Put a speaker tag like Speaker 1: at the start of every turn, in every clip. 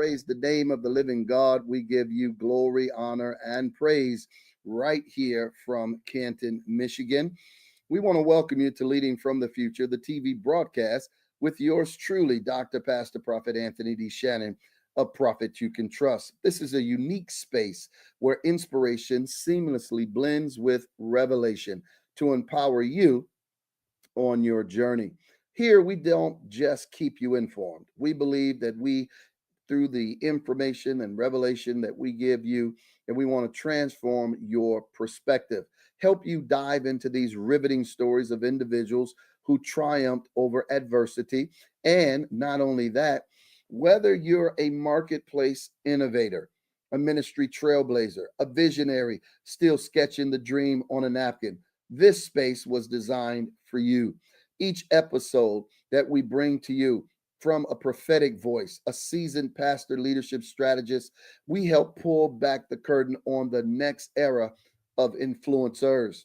Speaker 1: praise the name of the living God. We give you glory, honor, and praise right here from Canton, Michigan. We want to welcome you to Leading from the Future, the TV broadcast with yours truly, Dr. Pastor Prophet Anthony D. Shannon, a prophet you can trust. This is a unique space where inspiration seamlessly blends with revelation to empower you on your journey. Here, we don't just keep you informed. We believe that through the information and revelation that we give you, and we want to transform your perspective, help you dive into these riveting stories of individuals who triumphed over adversity. And not only that, whether you're a marketplace innovator, a ministry trailblazer, a visionary still sketching the dream on a napkin, this space was designed for you. Each episode that we bring to you from a prophetic voice, a seasoned pastor leadership strategist, we help pull back the curtain on the next era of influencers,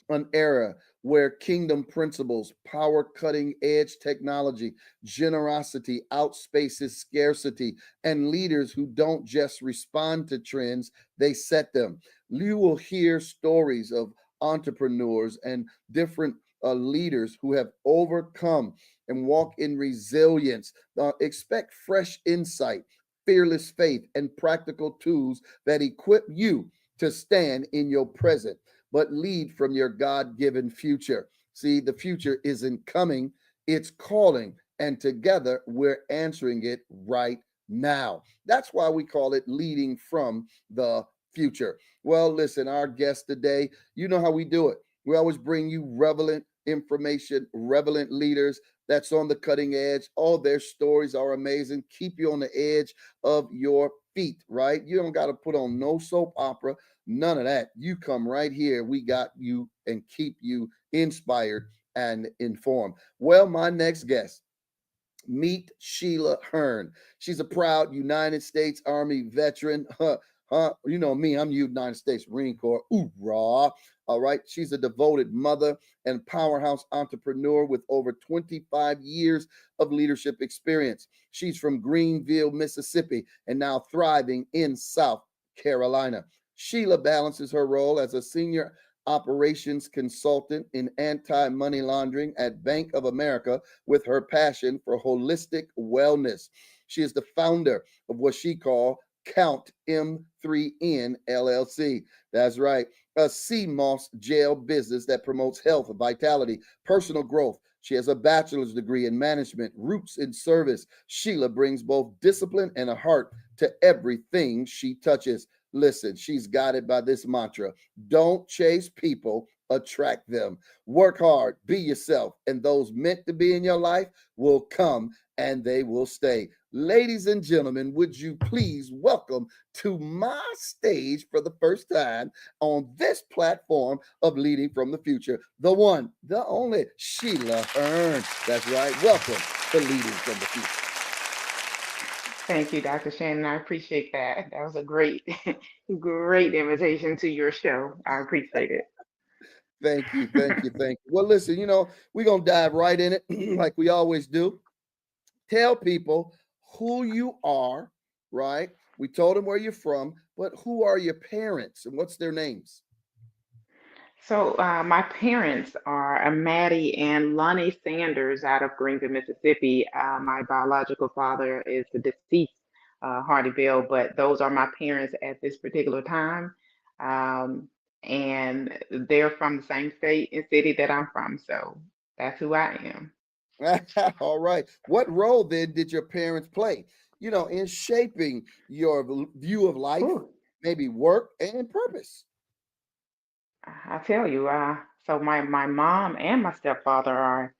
Speaker 1: an era where kingdom principles, power cutting edge technology, generosity outspaces scarcity, and leaders who don't just respond to trends, they set them. You will hear stories of entrepreneurs and different leaders who have overcome and walk in resilience. Expect fresh insight, fearless faith, and practical tools that equip you to stand in your present but lead from your God given future. See, the future isn't coming, it's calling. And together we're answering it right now. That's why we call it leading from the future. Well, listen, our guest today, you know how we do it. We always bring you relevant information, relevant leaders that's on the cutting edge. All their stories are amazing. Keep you on the edge of your feet, right? You don't got to put on no soap opera. None of that. You come right here. We got you and keep you inspired and informed. Well, my next guest, meet Shelia Hearn. She's a proud United States Army veteran. You know me, I'm United States Marine Corps. Hoorah. All right. She's a devoted mother and powerhouse entrepreneur with over 25 years of leadership experience. She's from Greenville, Mississippi, and now thriving in South Carolina. Shelia balances her role as a senior operations consultant in anti-money laundering at Bank of America with her passion for holistic wellness. She is the founder of what she calls Count M3N LLC. That's right, a CMOS jail business that promotes health, vitality, personal growth. She has a bachelor's degree in management, roots in service. Shelia brings both discipline and a heart to everything she touches. Listen, she's guided by this mantra: don't chase people, attract them. Work hard, be yourself, and those meant to be in your life will come and they will stay. Ladies and gentlemen, would you please welcome to my stage for the first time on this platform of Leading from the Future, the one, the only Shelia Hearn. That's right. Welcome to Leading from the Future.
Speaker 2: Thank you, Dr. Shannon. I appreciate that. That was a great, great invitation to your show. I appreciate it.
Speaker 1: Thank you, thank you, thank you. Well, listen, we're going to dive right in it like we always do. Tell people who you are, right? We told them where you're from, but who are your parents and what's their names?
Speaker 2: So, my parents are Maddie and Lonnie Sanders out of Greenville, Mississippi. My biological father is the deceased Hardy Bill, but those are my parents at this particular time. Um, and they're from the same state and city that I'm from. So, that's who I am.
Speaker 1: All right. What role then did your parents play, in shaping your view of life,
Speaker 2: Whew.
Speaker 1: maybe work and purpose?
Speaker 2: I tell you, so my mom and my stepfather are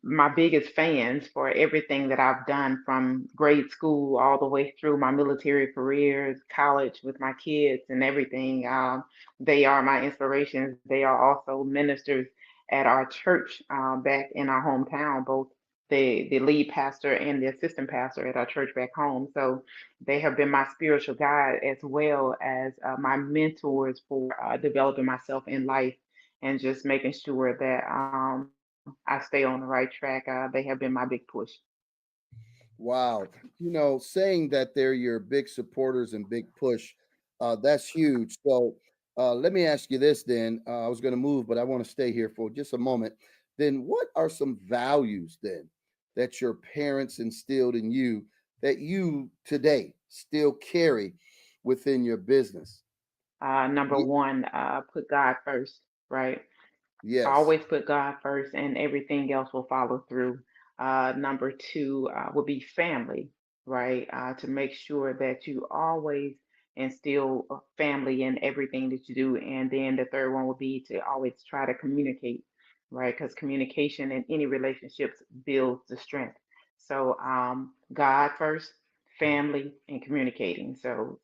Speaker 2: my biggest fans for everything that I've done from grade school all the way through my military careers, college with my kids and everything. They are my inspirations. They are also ministers at our church back in our hometown, both the lead pastor and the assistant pastor at our church back home. So they have been my spiritual guide as well as my mentors for developing myself in life and just making sure that I stay on the right track. They have been my big push.
Speaker 1: Wow. Saying that they're your big supporters and big push, that's huge. So let me ask you this then. I was going to move, but I want to stay here for just a moment. Then, what are some values then that your parents instilled in you that you today still carry within your business?
Speaker 2: Number
Speaker 1: Ye-
Speaker 2: one, put God first, right?
Speaker 1: yes.
Speaker 2: Always put God first, and everything else will follow through. Number two would be family, right? To make sure that you always instill family in everything that you do. And then the third one would be to always try to communicate, right? Because communication in any relationships builds the strength. So, God first, family, and communicating. So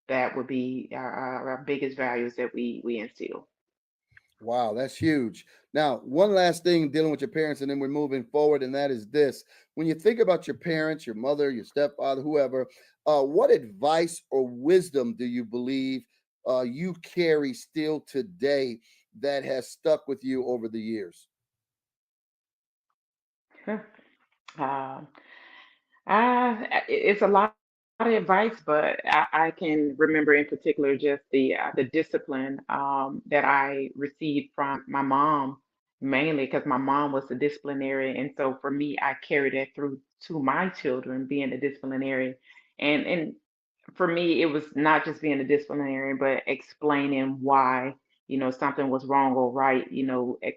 Speaker 2: that would be our biggest values that we instill.
Speaker 1: Wow, that's huge. Now, one last thing dealing with your parents, and then we're moving forward, and that is this. When you think about your parents, your mother, your stepfather, whoever, what advice or wisdom do you believe you carry still today that has stuck with you over the years?
Speaker 2: Um, it's a lot of advice, but I can remember in particular just the discipline that I received from my mom, mainly because my mom was a disciplinarian, and so for me, I carried that through to my children, being a disciplinarian, and for me, it was not just being a disciplinarian, but explaining why, something was wrong or right,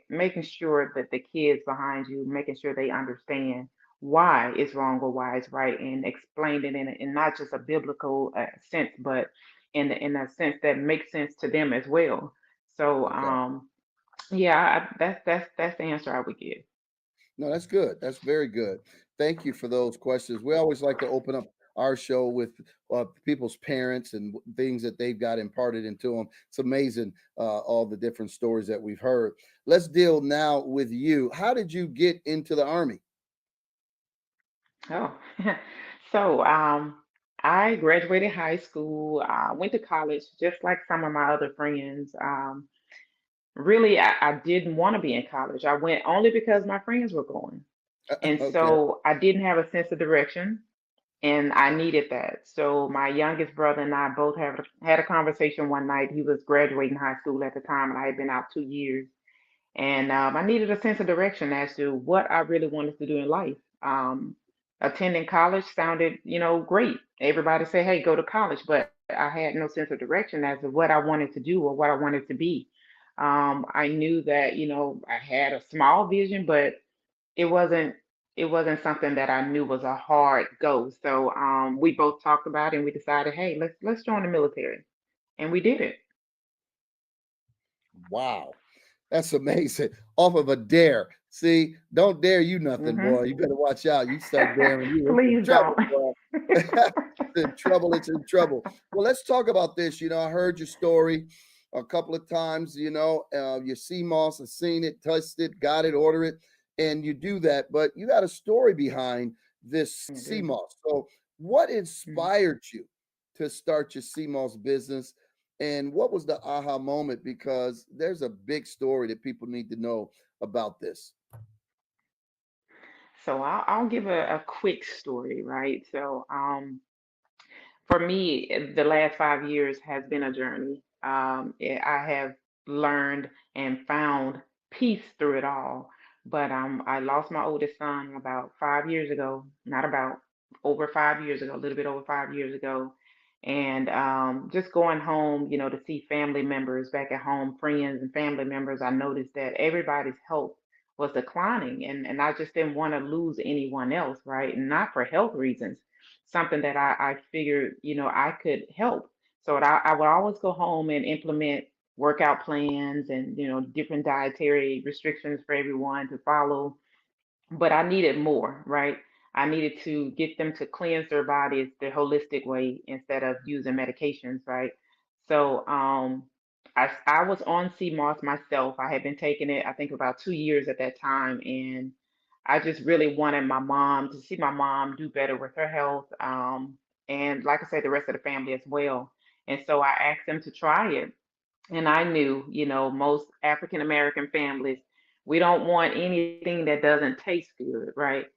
Speaker 2: making sure that the kids behind you, making sure they understand why it's wrong or why it's right, and explain it in not just a biblical sense, but in a sense that makes sense to them as well. So,
Speaker 1: Okay.
Speaker 2: yeah, that's the answer I would give.
Speaker 1: No, that's good. That's very good. Thank you for those questions. We always like to open up our show with people's parents and things that they've got imparted into them. It's amazing, all the different stories that we've heard. Let's deal now with you. How did you get into the Army?
Speaker 2: Oh, so I graduated high school, went to college just like some of my other friends. Really, I didn't want to be in college. I went only because my friends were going. And
Speaker 1: Okay.
Speaker 2: so I didn't have a sense of direction, and I needed that. So my youngest brother and I both had a conversation one night. He was graduating high school at the time, and I had been out 2 years. And I needed a sense of direction as to what I really wanted to do in life. Attending college sounded, great. Everybody said, "Hey, go to college," but I had no sense of direction as to what I wanted to do or what I wanted to be. I knew that, I had a small vision, but it wasn't it wasn't something that I knew was a hard go. So we both talked about it and we decided, hey, let's join the military, and we did it.
Speaker 1: Wow. That's amazing. Off of a dare. See, don't dare you nothing,
Speaker 2: Hmm.
Speaker 1: boy. You better watch out. You start daring you in some
Speaker 2: Please don't.
Speaker 1: trouble, boy. It's in trouble. It's in trouble. Well, let's talk about this. I heard your story a couple of times. Your CMOS, I've seen it, touched it, got it, order it, and you do that. But you got a story behind this
Speaker 2: I do.
Speaker 1: CMOS. So, what
Speaker 2: Mm.
Speaker 1: inspired you to start your CMOS business? And what was the aha moment? Because there's a big story that people need to know about this.
Speaker 2: So I'll give a quick story, right? So for me, the last 5 years has been a journey. I have learned and found peace through it all. But I lost my oldest son about 5 years ago, not about over 5 years ago, a little bit over 5 years ago. And just going home, to see family members back at home, friends and family members, I noticed that everybody's health was declining. And I just didn't want to lose anyone else, right? And not for health reasons, something that I figured, I could help. So I would always go home and implement workout plans and, different dietary restrictions for everyone to follow, but I needed more, right? I needed to get them to cleanse their bodies the holistic way instead of using medications, right? So I was on CMOS myself. I had been taking it, I think, about 2 years at that time, and I just really wanted my mom to see my mom do better with her health, and like I said, the rest of the family as well. And so I asked them to try it, and I knew, most African American families, we don't want anything that doesn't taste good, right?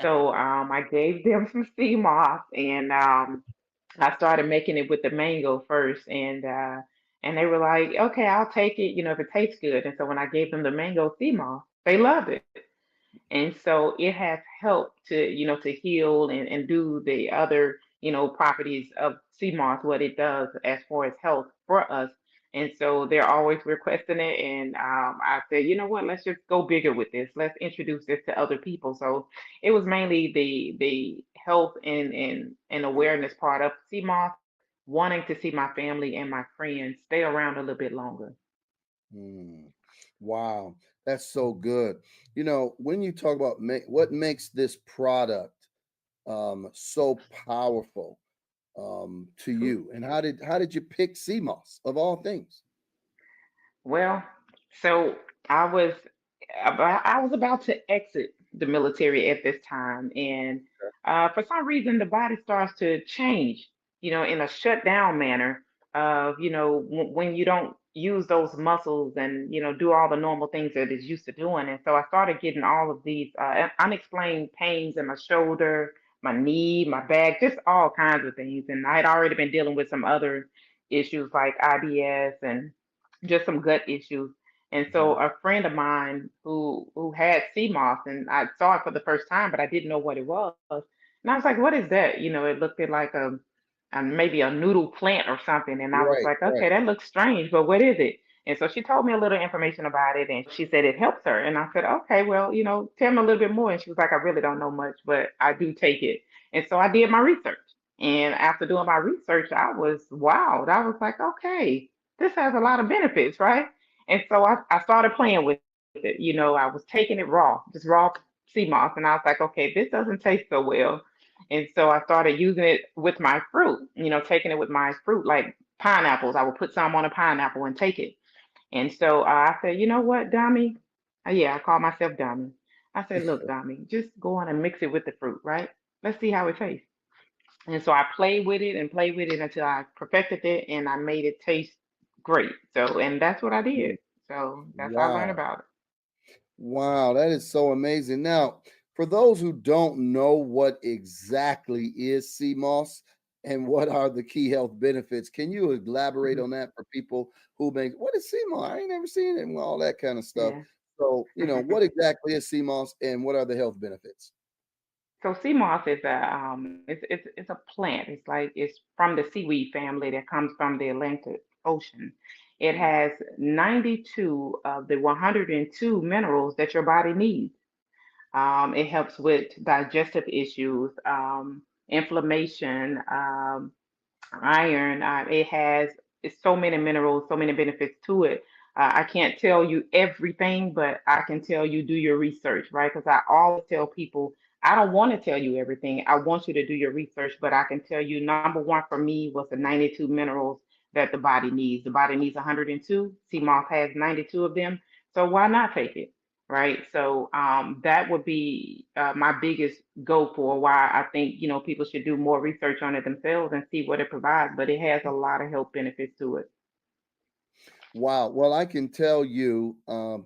Speaker 2: So I gave them some sea moss, and I started making it with the mango first, and they were like, "Okay, I'll take it, if it tastes good." And so when I gave them the mango sea moss, they loved it. And so it has helped to heal and do the other, properties of sea moss, what it does as far as health for us. And so they're always requesting it. And I said, you know what, let's just go bigger with this. Let's introduce this to other people. So it was mainly the health and awareness part of sea moss, wanting to see my family and my friends stay around a little bit longer.
Speaker 1: Mm. Wow, that's so good. When you talk about what makes this product so powerful to you, and how did you pick CMOS of all things?
Speaker 2: Well, so I was about to exit the military at this time, and for some reason the body starts to change, in a shut down manner of when you don't use those muscles and do all the normal things that it's used to doing. And so I started getting all of these unexplained pains in my shoulder, my knee, my back, just all kinds of things. And I had already been dealing with some other issues like IBS and just some gut issues. And so
Speaker 1: Mhm.
Speaker 2: a friend of mine who had sea moss, and I saw it for the first time, but I didn't know what it was. And I was like, "What is that?" It looked like maybe a noodle plant or something. And I was
Speaker 1: Right,
Speaker 2: like, "Okay,
Speaker 1: right.
Speaker 2: that looks strange, but what is it?" And so she told me a little information about it, and she said it helps her. And I said, "Okay, well, tell me a little bit more." And she was like, "I really don't know much, but I do take it." And so I did my research. And after doing my research, I was wowed. I was like, "Okay, this has a lot of benefits, right?" And so I started playing with it. I was taking it raw, just raw sea moss. And I was like, okay, this doesn't taste so well. And so I started using it with my fruit, taking it with my fruit, like pineapples. I would put some on a pineapple and take it. And so I said, you know what, Dami? Yeah, I call myself Dami. I said, look, Dami, just go on and mix it with the fruit, right? Let's see how it tastes. And so I played with it until I perfected it and I made it taste great. So, and that's what I did.
Speaker 1: Mm.
Speaker 2: So that's how I learned
Speaker 1: Wow.
Speaker 2: about it.
Speaker 1: Wow, that is so amazing. Now, for those who don't know what exactly is CMOS and what are the key health benefits, can you elaborate
Speaker 2: Mhm.
Speaker 1: on that for people who may, what is CMOS? I ain't never seen it and all that kind of stuff.
Speaker 2: Yeah.
Speaker 1: So, what exactly is CMOS and what are the health benefits?
Speaker 2: So sea moss is it's a plant. It's from the seaweed family that comes from the Atlantic Ocean. It
Speaker 1: Mm.
Speaker 2: has 92 of the 102 minerals that your body needs. It helps with digestive issues, inflammation, iron. It has it's so many minerals, so many benefits to it. I can't tell you everything, but I can tell you do your research, right? Because I always tell people I don't want to tell you everything. I want you to do your research, but I can tell you number one for me was the 92 minerals that the body needs. The body needs 102. Sea moss has 92 of them, so why not take it? Right. So that would be my biggest go for why I think people should do more research on it themselves and see what it provides. But it has a lot of health benefits to it.
Speaker 1: Wow. Well, I can tell you,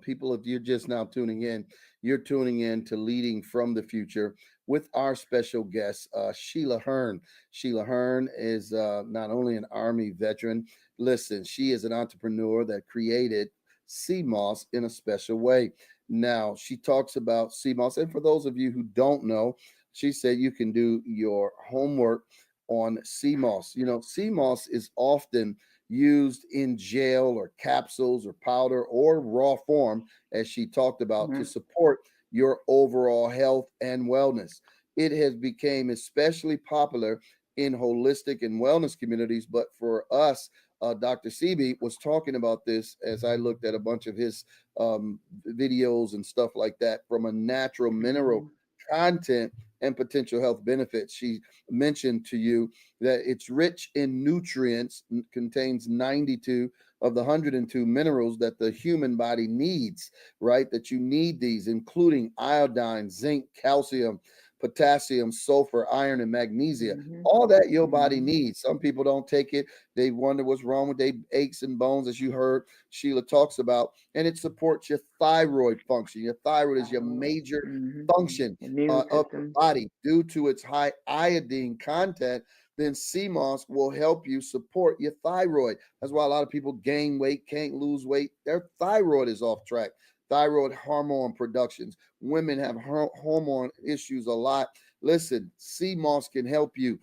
Speaker 1: people, if you're just now tuning in, you're tuning in to Leading from the Future with our special guest, Shelia Hearn. Shelia Hearn is not only an Army veteran, listen, she is an entrepreneur that created CMOS in a special way. Now, she talks about CMOS. And for those of you who don't know, she said you can do your homework on CMOS. CMOS is often used in gel or capsules or powder or raw form, as she talked about, to
Speaker 2: Hmm.
Speaker 1: support your overall health and wellness. It has become especially popular in holistic and wellness communities, but for us, Dr. Sebi was talking about this as I looked at a bunch of his videos and stuff like that from a natural mineral
Speaker 2: Hmm.
Speaker 1: content and potential health benefits. She mentioned to you that it's rich in nutrients, contains 92 of the 102 minerals that the human body needs, right? That you need these, including iodine, zinc, calcium, potassium, sulfur, iron, and magnesium.
Speaker 2: Mhm.
Speaker 1: All that your body
Speaker 2: Mhm.
Speaker 1: needs. Some people don't take it. They wonder what's wrong with their aches and bones, as you heard Sheila talks about. And it supports your thyroid function. Your thyroid is your
Speaker 2: Thyroid.
Speaker 1: major
Speaker 2: Mhm.
Speaker 1: function
Speaker 2: Immune
Speaker 1: of your
Speaker 2: system.
Speaker 1: body due to its high iodine content. Then sea moss will help you support your thyroid. That's why a lot of people gain weight, can't lose weight. Their thyroid is off track. Thyroid hormone productions. Women have hormone issues a lot. Listen, sea moss can help you.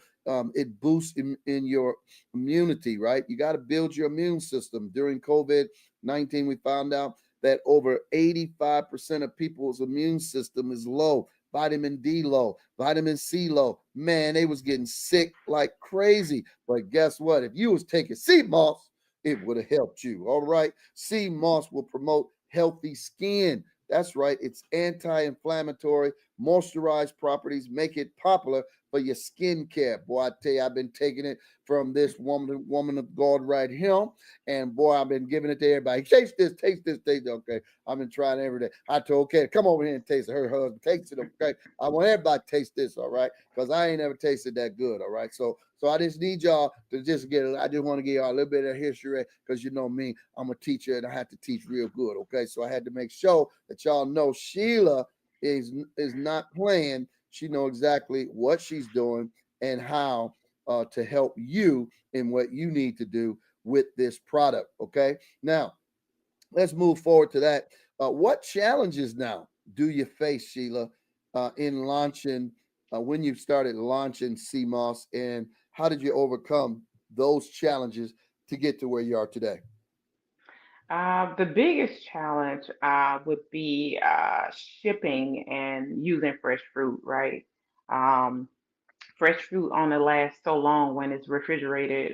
Speaker 1: It boosts in your immunity, right? You got to build your immune system. During COVID-19, we found out that over 85% of people's immune system is low. Vitamin D low, vitamin C low. Man, they was getting sick like crazy. But guess what? If you was taking sea moss, it would have helped you. All right. Sea moss will promote healthy skin. That's right. It's anti-inflammatory, moisturized properties make it popular for your skincare. Boy, I tell you, I've been taking it from this woman of God right here. And boy, I've been giving it to everybody. Taste this, taste this, taste this. Okay. I've been trying every day. I told Kate, come over here and taste it. Her husband takes it. Okay. I want everybody to taste this, all right? Because I ain't never tasted that good, all right? So I just need y'all to just get it. I just want to give y'all a little bit of history because you know me, I'm a teacher and I have to teach real good, okay? So I had to make sure that y'all know Sheila is not playing. She know exactly what she's doing and how to help you in what you need to do with this product, okay? Now, let's move forward to that. What challenges now do you face, Sheila, in launching, when you started launching CMOS, and how did you overcome those challenges to get to where you are today?
Speaker 2: The biggest challenge would be shipping and using fresh fruit, right? Um, Fresh fruit only lasts so long when it's refrigerated.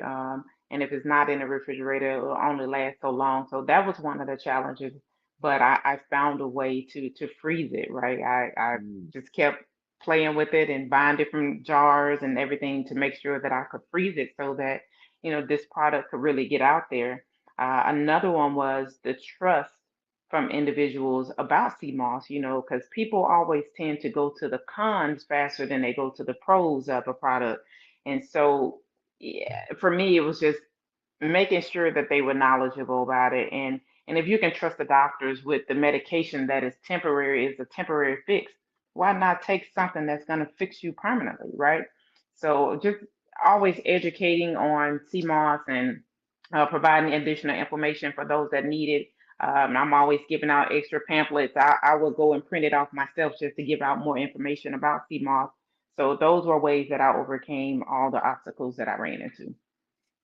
Speaker 2: And if it's not in the refrigerator, it will only last so long. So that was one of the challenges. But I found a way to freeze it, right? I
Speaker 1: Mm.
Speaker 2: just kept playing with it and buying different jars and everything to make sure that I could freeze it so that, this product could really get out there. Another one was the trust from individuals about CMOS, because people always tend to go to the cons faster than they go to the pros of a product. And so, yeah, for me, it was just making sure that they were knowledgeable about it. And if you can trust the doctors with the medication that is temporary, is a temporary fix, why not take something that's going to fix you permanently, right? So just always educating on CMOS and providing additional information for those that need it. I'm always giving out extra pamphlets. I will go and print it off myself just to give out more information about CMOS. So those were ways that I overcame all the obstacles that I ran into.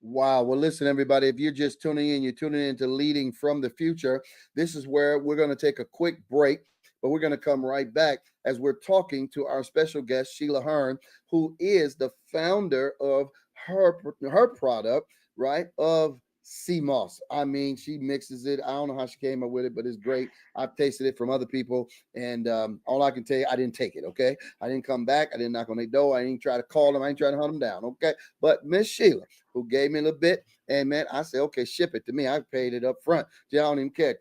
Speaker 1: Wow. Well, listen, everybody, if you're just tuning in, you're tuning into Leading from the Future. This is where we're going to take a quick break, but we're going to come right back as we're talking to our special guest, Shelia Hearn, who is the founder of her product, right, of sea moss. I mean, she mixes it. I don't know how she came up with it, but it's great. I've tasted it from other people, and all I can tell you, I didn't take it, okay? I didn't come back. I didn't knock on their door. I didn't try to call them. I didn't try to hunt them down, okay? But Miss Sheila, who gave me a little bit. And man, I said, okay, ship it to me. I paid it up front. I don't even care.
Speaker 2: Mhm.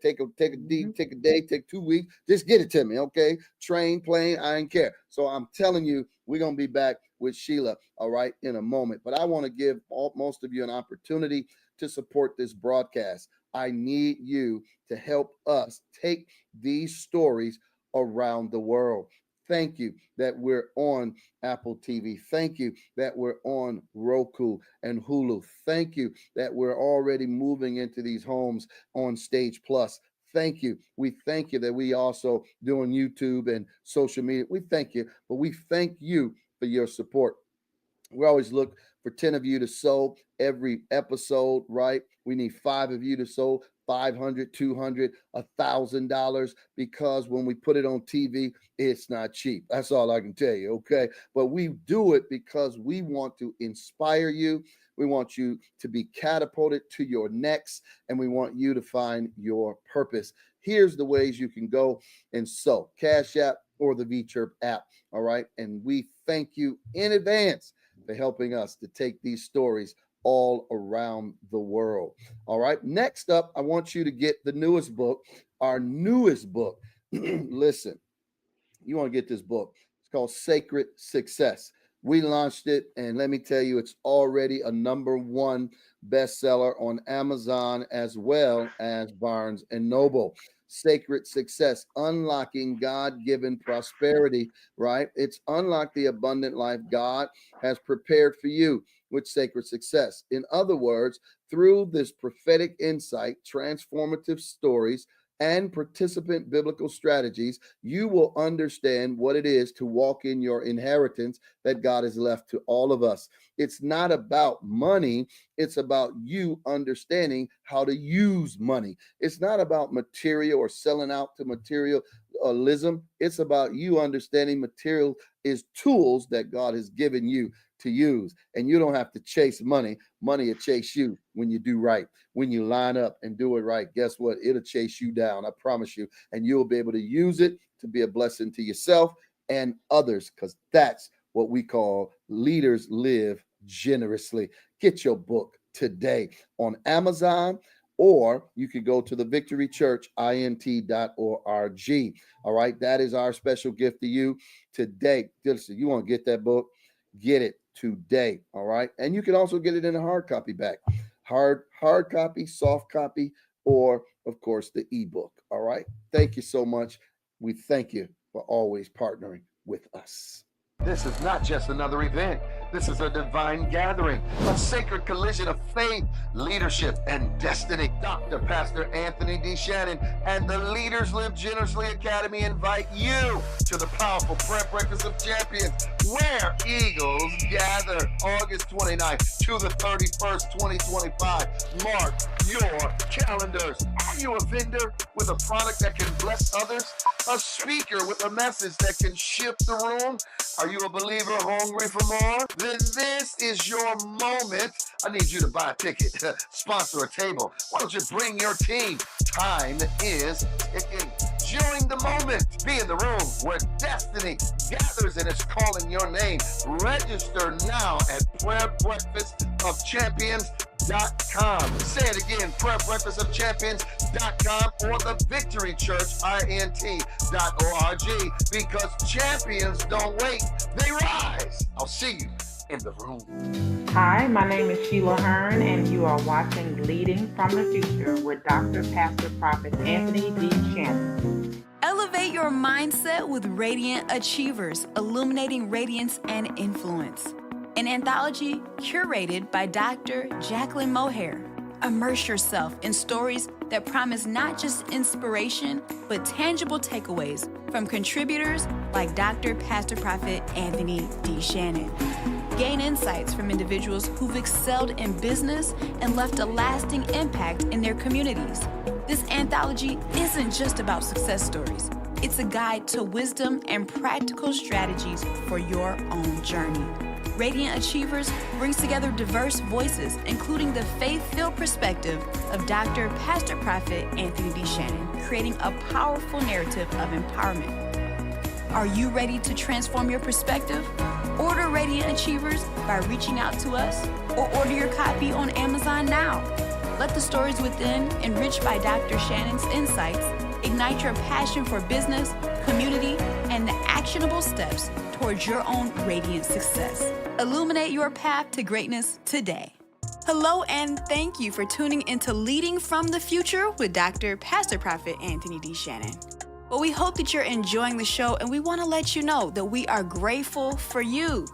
Speaker 1: Take a day, take 2 weeks. Just get it to me, okay? Train, plane, I ain't care. So I'm telling you, we're gonna be back with Sheila, all right, in a moment. But I want to give most of you an opportunity to support this broadcast. I need you to help us take these stories around the world. Thank you that we're on Apple TV. Thank you that we're on Roku and Hulu. Thank you that we're already moving into these homes on Stage Plus. Thank you. We thank you that we also doing YouTube and social media. We thank you, but we thank you for your support. We always look for 10 of you to sow every episode, right? We need 5 of you to sow 500, 200, $1,000, because when we put it on TV, it's not cheap. That's all I can tell you, okay? But we do it because we want to inspire you. We want you to be catapulted to your next, and we want you to find your purpose. Here's the ways you can go and sow: Cash App or the VChirp app, all right? And we thank you in advance for helping us to take these stories all around the world. All right. Next up, I want you to get the newest book, our newest book. Listen, you want to get this book. It's called Sacred Success. We launched it, and let me tell you, it's already a #1 bestseller on Amazon as well as Barnes and Noble. Sacred Success, unlocking God-given prosperity, right? It's unlock the abundant life God has prepared for you with Sacred Success. In other words, through this prophetic insight, transformative stories, and participant biblical strategies, you will understand what it is to walk in your inheritance that God has left to all of us. It's not about money, it's about you understanding how to use money. It's not about material or selling out to materialism. It's about you understanding material is tools that God has given you to use. And you don't have to chase money. Money will chase you when you do right. When you line up and do it right, guess what? It'll chase you down. I promise you. And you'll be able to use it to be a blessing to yourself and others, because that's what we call leaders live generously. Get your book today on Amazon, or you can go to the victorychurchint.org. All right. That is our special gift to you today. Listen, you want to get that book? Get it today. All right. And you can also get it in a hard copy back. Hard copy, soft copy, or of course the ebook. All right. Thank you so much. We thank you for always partnering with us. This is not just another event. This is a divine gathering, a sacred collision of faith, leadership, and destiny. Dr. Pastor Anthony D. Shannon and the Leaders Live Generously Academy invite you to the powerful prayer breakfast of champions, where Eagles gather August 29th to the 31st, 2025. Mark your calendars. Are you a vendor with a product that can bless others? A speaker with a message that can shift the room? Are you a believer hungry for more? Then this is your moment. I need you to buy a ticket, sponsor a table. Why don't you bring your team? Time is ticking. Join the moment. Be in the room where destiny gathers and it's calling your name. Register now at prayerbreakfastofchampions.com. Say it again, prayerbreakfastofchampions.com or the victorychurchint.org, because champions don't wait, they rise. I'll see you in the room.
Speaker 2: Hi, my name is Shelia Hearn, and you are watching Leading from the Future with Dr. Pastor Prophet Anthony D. Shannon.
Speaker 3: Elevate your mindset with Radiant Achievers, illuminating radiance and influence. An anthology curated by Dr. Jacqueline Mohair. Immerse yourself in stories that promise not just inspiration, but tangible takeaways from contributors like Dr. Pastor Prophet Anthony D. Shannon. Gain insights from individuals who've excelled in business and left a lasting impact in their communities. This anthology isn't just about success stories. It's a guide to wisdom and practical strategies for your own journey. Radiant Achievers brings together diverse voices, including the faith-filled perspective of Dr. Pastor Prophet Anthony D. Shannon, creating a powerful narrative of empowerment. Are you ready to transform your perspective? Order Radiant Achievers by reaching out to us, or order your copy on Amazon now. Let the stories within, enriched by Dr. Shannon's insights, ignite your passion for business, community, and the actionable steps towards your own radiant success. Illuminate your path to greatness today. Hello, and thank you for tuning into Leading from the Future with Dr. Pastor Prophet Anthony D. Shannon. Well, we hope that you're enjoying the show, and we want to let you know that we are grateful for you.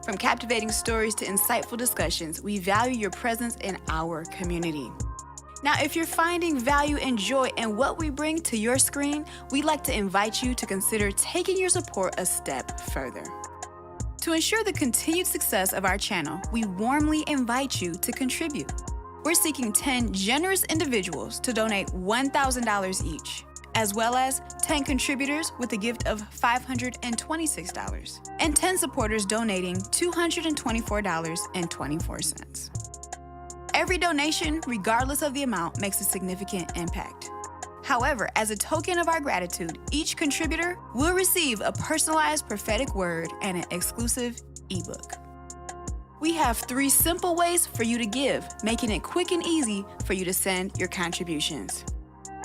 Speaker 3: From captivating stories to insightful discussions, we value your presence in our community. Now, if you're finding value and joy in what we bring to your screen, we'd like to invite you to consider taking your support a step further. To ensure the continued success of our channel, we warmly invite you to contribute. We're seeking 10 generous individuals to donate $1,000 each, as well as 10 contributors with a gift of $526, and 10 supporters donating $224.24. Every donation, regardless of the amount, makes a significant impact. However, as a token of our gratitude, each contributor will receive a personalized prophetic word and an exclusive ebook. We have 3 simple ways for you to give, making it quick and easy for you to send your contributions.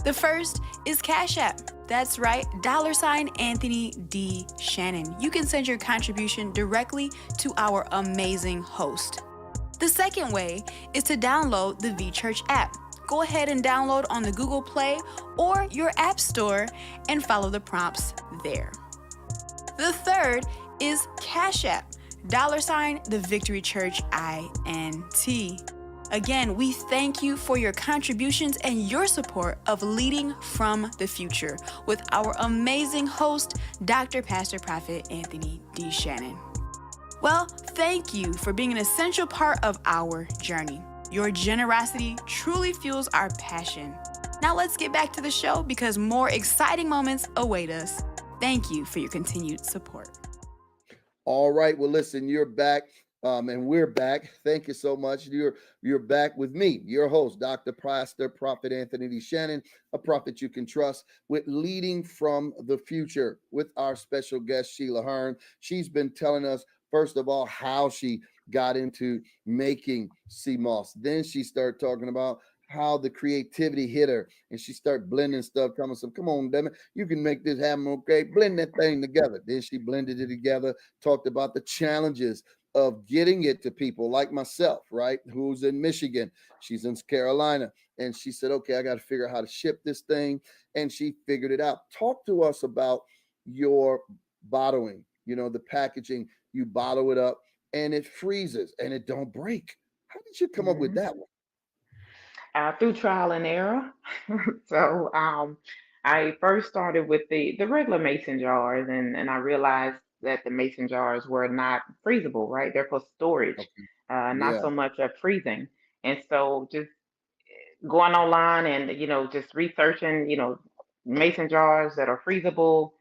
Speaker 3: The first is Cash App. That's right, $Anthony D. Shannon. You can send your contribution directly to our amazing host. The second way is to download the VChurch app. Go ahead and download on the Google Play or your App Store and follow the prompts there. The third is Cash App, $the Victory Church INT. Again, we thank you for your contributions and your support of Leading from the Future with our amazing host, Dr. Pastor Prophet Anthony D. Shannon. Well, thank you for being an essential part of our journey. Your generosity truly fuels our passion. Now let's get back to the show because more exciting moments await us. Thank you for your continued support.
Speaker 1: All right. Well, listen, you're back. And we're back. Thank you so much. You're back with me, your host, Dr. Pastor Prophet Anthony D. Shannon, a prophet you can trust, with Leading from the Future with our special guest, Shelia Hearn. She's been telling us, first of all, how she got into making sea moss. Then she started talking about how the creativity hit her, and she started blending stuff, telling us, come on, damn it, you can make this happen, okay? Blend that thing together. Then she blended it together, talked about the challenges of getting it to people like myself, right? Who's in Michigan. She's in Carolina. And she said, okay, I got to figure out how to ship this thing. And she figured it out. Talk to us about your bottling, the packaging. You bottle it up and it freezes and it don't break. How did you come up with that one?
Speaker 2: Through trial and error. So I first started with the regular mason jars, and I realized that the mason jars were not freezable, right? They're for storage,
Speaker 1: Okay.
Speaker 2: not
Speaker 1: Yeah.
Speaker 2: so much of freezing. And so just going online and just researching mason jars that are freezable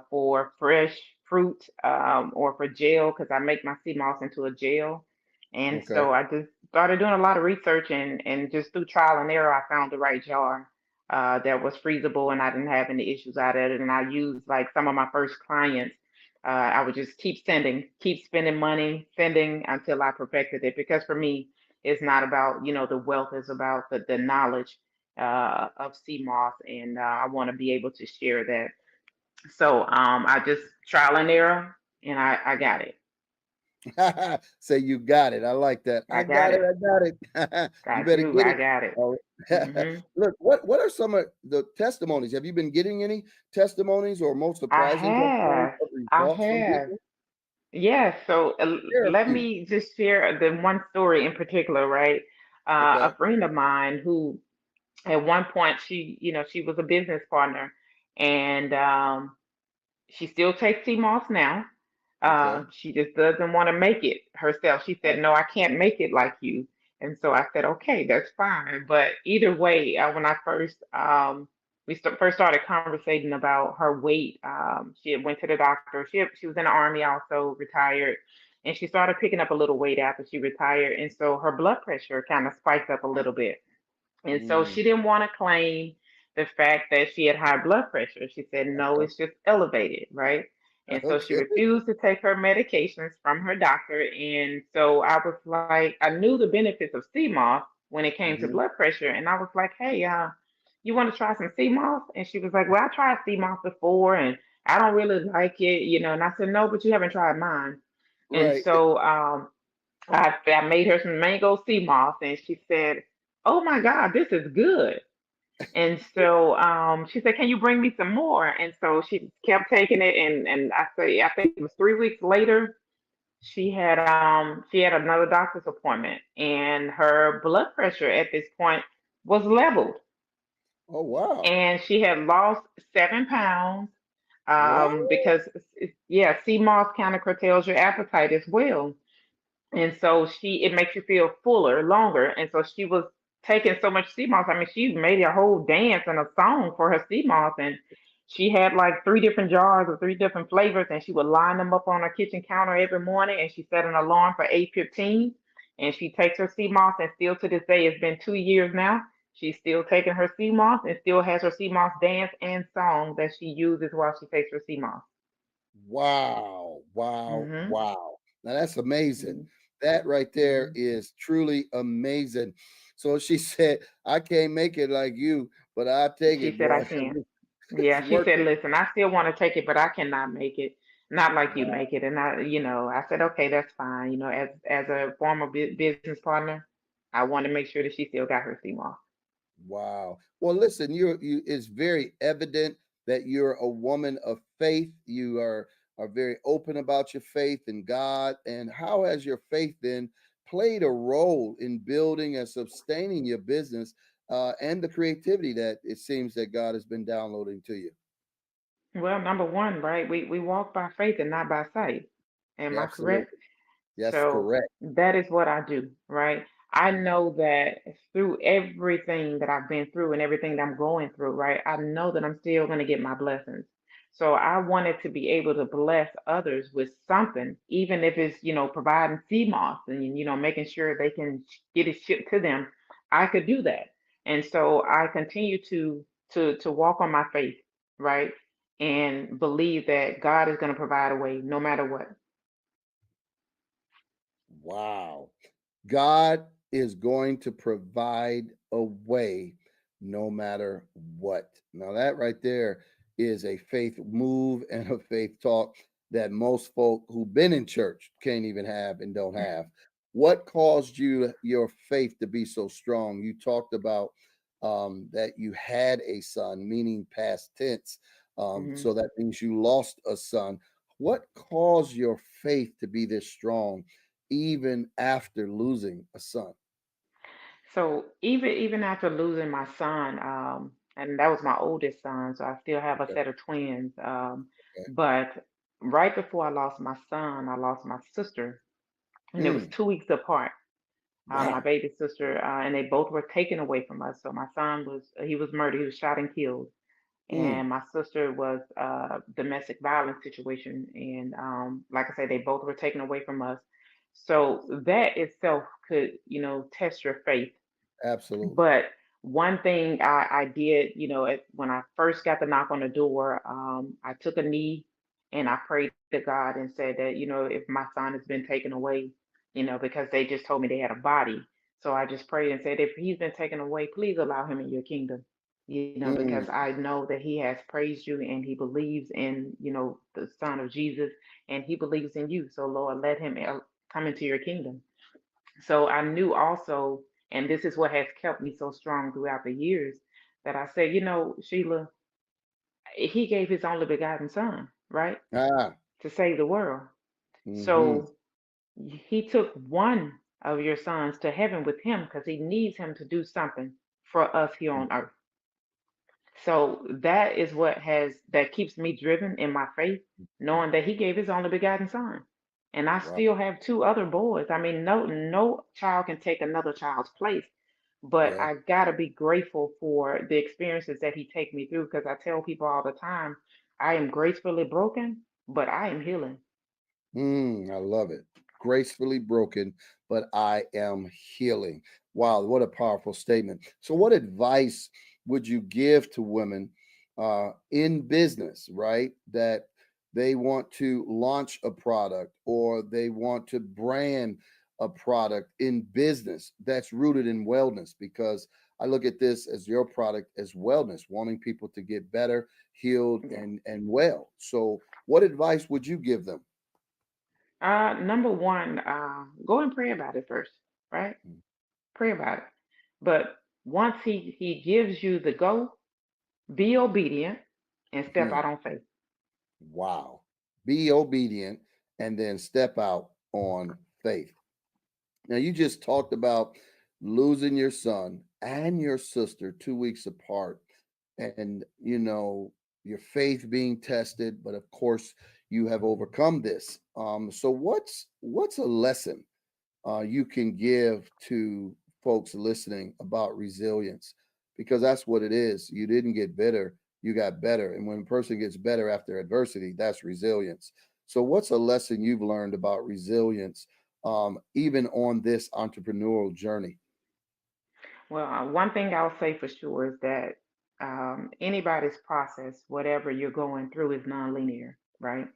Speaker 2: for fresh fruit or for gel, because I make my sea moss into a gel. And
Speaker 1: Okay.
Speaker 2: so I just started doing a lot of research, and just through trial and error I found the right jar that was freezable, and I didn't have any issues out of it. And I used, like, some of my first clients, I would just keep spending money, sending until I perfected it, because for me it's not about the wealth, it's about the knowledge of sea moss, and I want to be able to share that. So I just trial and error, and I got it.
Speaker 1: Say you got it. I like that. I
Speaker 2: I got
Speaker 1: got it.
Speaker 2: it.
Speaker 1: I got it. You
Speaker 2: I
Speaker 1: better
Speaker 2: do.
Speaker 1: get
Speaker 2: I
Speaker 1: it.
Speaker 2: got it.
Speaker 1: Oh.
Speaker 2: Hmm.
Speaker 1: Look, what are some of the testimonies? Have you been getting any testimonies or most
Speaker 2: I
Speaker 1: surprising testimonies
Speaker 2: have.
Speaker 1: of
Speaker 2: I
Speaker 1: results from
Speaker 2: have.
Speaker 1: people?
Speaker 2: Yeah. So
Speaker 1: Share a
Speaker 2: let
Speaker 1: few.
Speaker 2: me just share the one story in particular, right? A
Speaker 1: Okay.
Speaker 2: friend of mine who, at one point, she was a business partner, and she still takes sea moss now.
Speaker 1: Okay.
Speaker 2: She just doesn't want to make it herself. She said,
Speaker 1: Right.
Speaker 2: "No, I can't make it like you." And so I said, "Okay, that's fine." But either way, when I first first started conversating about her weight, she had went to the doctor. She was in the army, also retired, and she started picking up a little weight after she retired, and so her blood pressure kind of spiked up a little bit. And so
Speaker 1: Mm,
Speaker 2: she didn't want to claim the fact that she had high blood pressure. She said, no,
Speaker 1: okay.
Speaker 2: it's just elevated, right? And so she
Speaker 1: Okay.
Speaker 2: refused to take her medications from her doctor. And so I was like, I knew the benefits of sea moss when it came to
Speaker 1: Hmm.
Speaker 2: blood pressure. And I was like, hey, you want to try some sea moss? And she was like, well, I tried sea moss before and I don't really like it, And I said, no, but you haven't tried mine. And
Speaker 1: Right.
Speaker 2: so I made her some mango sea moss, and she said, "Oh my God, this is good." And so she said, "Can you bring me some more?" And so she kept taking it, and I think it was 3 weeks later, she had another doctor's appointment, and her blood pressure at this point was leveled,
Speaker 1: Oh, wow.
Speaker 2: and she had lost 7 pounds
Speaker 1: What?
Speaker 2: because yeah, sea moss kind of curtails your appetite as well. And so it makes you feel fuller longer. And so she was taking so much sea moss. I mean, she made a whole dance and a song for her sea moss. And she had like 3 different jars of 3 different flavors, and she would line them up on her kitchen counter every morning. And she set an alarm for 8:15. And she takes her sea moss, and still to this day, it's been 2 years now. She's still taking her sea moss and still has her sea moss dance and song that she uses while she takes her sea moss.
Speaker 1: Wow. Wow.
Speaker 2: Hmm.
Speaker 1: Wow. Now that's amazing.
Speaker 2: Hmm.
Speaker 1: That right there
Speaker 2: Hmm.
Speaker 1: is truly amazing. So she said, I can't make it like you, but I take
Speaker 2: She
Speaker 1: it,
Speaker 2: said I
Speaker 1: boy.
Speaker 2: can't.
Speaker 1: It's
Speaker 2: Yeah, she
Speaker 1: work.
Speaker 2: said, listen, I still want to take it, but I cannot make it. Not like you
Speaker 1: Wow.
Speaker 2: make it. And I said, okay, that's fine. As a former business partner, I want to make sure that she still got her steam off.
Speaker 1: Wow. Well, listen, you it's very evident that you're a woman of faith. You are very open about your faith in God. And how has your faith then played a role in building and sustaining your business and the creativity that it seems that God has been downloading to you?
Speaker 2: Well, number one, right? We walk by faith and not by sight. Am
Speaker 1: Yeah,
Speaker 2: I correct?
Speaker 1: absolutely. Yes,
Speaker 2: So
Speaker 1: correct.
Speaker 2: that is what I do, right? I know that through everything that I've been through and everything that I'm going through, right? I know that I'm still going to get my blessings. So I wanted to be able to bless others with something, even if it's, providing sea moss and, making sure they can get it shipped to them. I could do that. And so I continue to walk on my faith, right? And believe that God is going to provide a way no matter what.
Speaker 1: Wow. God is going to provide a way no matter what. Now, that right there is a faith move and a faith talk that most folk who've been in church can't even have and don't have. What caused your faith to be so strong? You talked about that you had a son, meaning past tense.
Speaker 2: Mhm.
Speaker 1: So that means you lost a son. What caused your faith to be this strong even after losing a son?
Speaker 2: So even after losing my son, and that was my oldest son, so I still have a
Speaker 1: Okay,
Speaker 2: set of twins.
Speaker 1: okay.
Speaker 2: But right before I lost my son, I lost my sister, and it was
Speaker 1: Mm,
Speaker 2: 2 weeks apart. My
Speaker 1: wow.
Speaker 2: baby sister, and they both were taken away from us. So my son he was murdered. He was shot and killed,
Speaker 1: Mm,
Speaker 2: and my sister was domestic violence situation. And like I said, they both were taken away from us. So that itself could, test your faith,
Speaker 1: absolutely.
Speaker 2: but one thing I did, when I first got the knock on the door, I took a knee and I prayed to God and said that, if my son has been taken away, because they just told me they had a body. So I just prayed and said, if he's been taken away, please allow him in your kingdom, because
Speaker 1: Mm,
Speaker 2: I know that he has praised you and he believes in, the Son of Jesus, and he believes in you. So Lord, let him come into your kingdom. So I knew also, and this is what has kept me so strong throughout the years, that I said, Sheila, he gave his only begotten son, right,
Speaker 1: ah,
Speaker 2: to save the world.
Speaker 1: mm-hmm.
Speaker 2: So he took one of your sons to heaven with him because he needs him to do something for us here on earth. So that is that keeps me driven in my faith, knowing that he gave his only begotten son. And I
Speaker 1: Wow.
Speaker 2: still have two other boys. I mean, no child can take another child's place. But
Speaker 1: Yeah.
Speaker 2: I gotta be grateful for the experiences that he take me through, because I tell people all the time, I am gracefully broken, but I am healing.
Speaker 1: I love it. Gracefully broken, but I am healing. Wow, what a powerful statement. So, what advice would you give to women in business, right? That they want to launch a product or they want to brand a product in business that's rooted in wellness? Because I look at this as your product as wellness, wanting people to get better, healed,
Speaker 2: Yeah.
Speaker 1: and well. So, what advice would you give them?
Speaker 2: Number one, go and pray about it first, right? Pray about it. But once he gives you the go, be obedient and step
Speaker 1: Mhm.
Speaker 2: out on faith.
Speaker 1: Wow. Be obedient and then step out on faith. Now, you just talked about losing your son and your sister 2 weeks apart, and your faith being tested, but of course, you have overcome this. So, what's a lesson you can give to folks listening about resilience, because that's what it is. You didn't get bitter, you got better. And when a person gets better after adversity, that's resilience. So, what's a lesson you've learned about resilience, even on this entrepreneurial journey?
Speaker 2: Well, one thing I'll say for sure is that anybody's process, whatever you're going through, is nonlinear, right?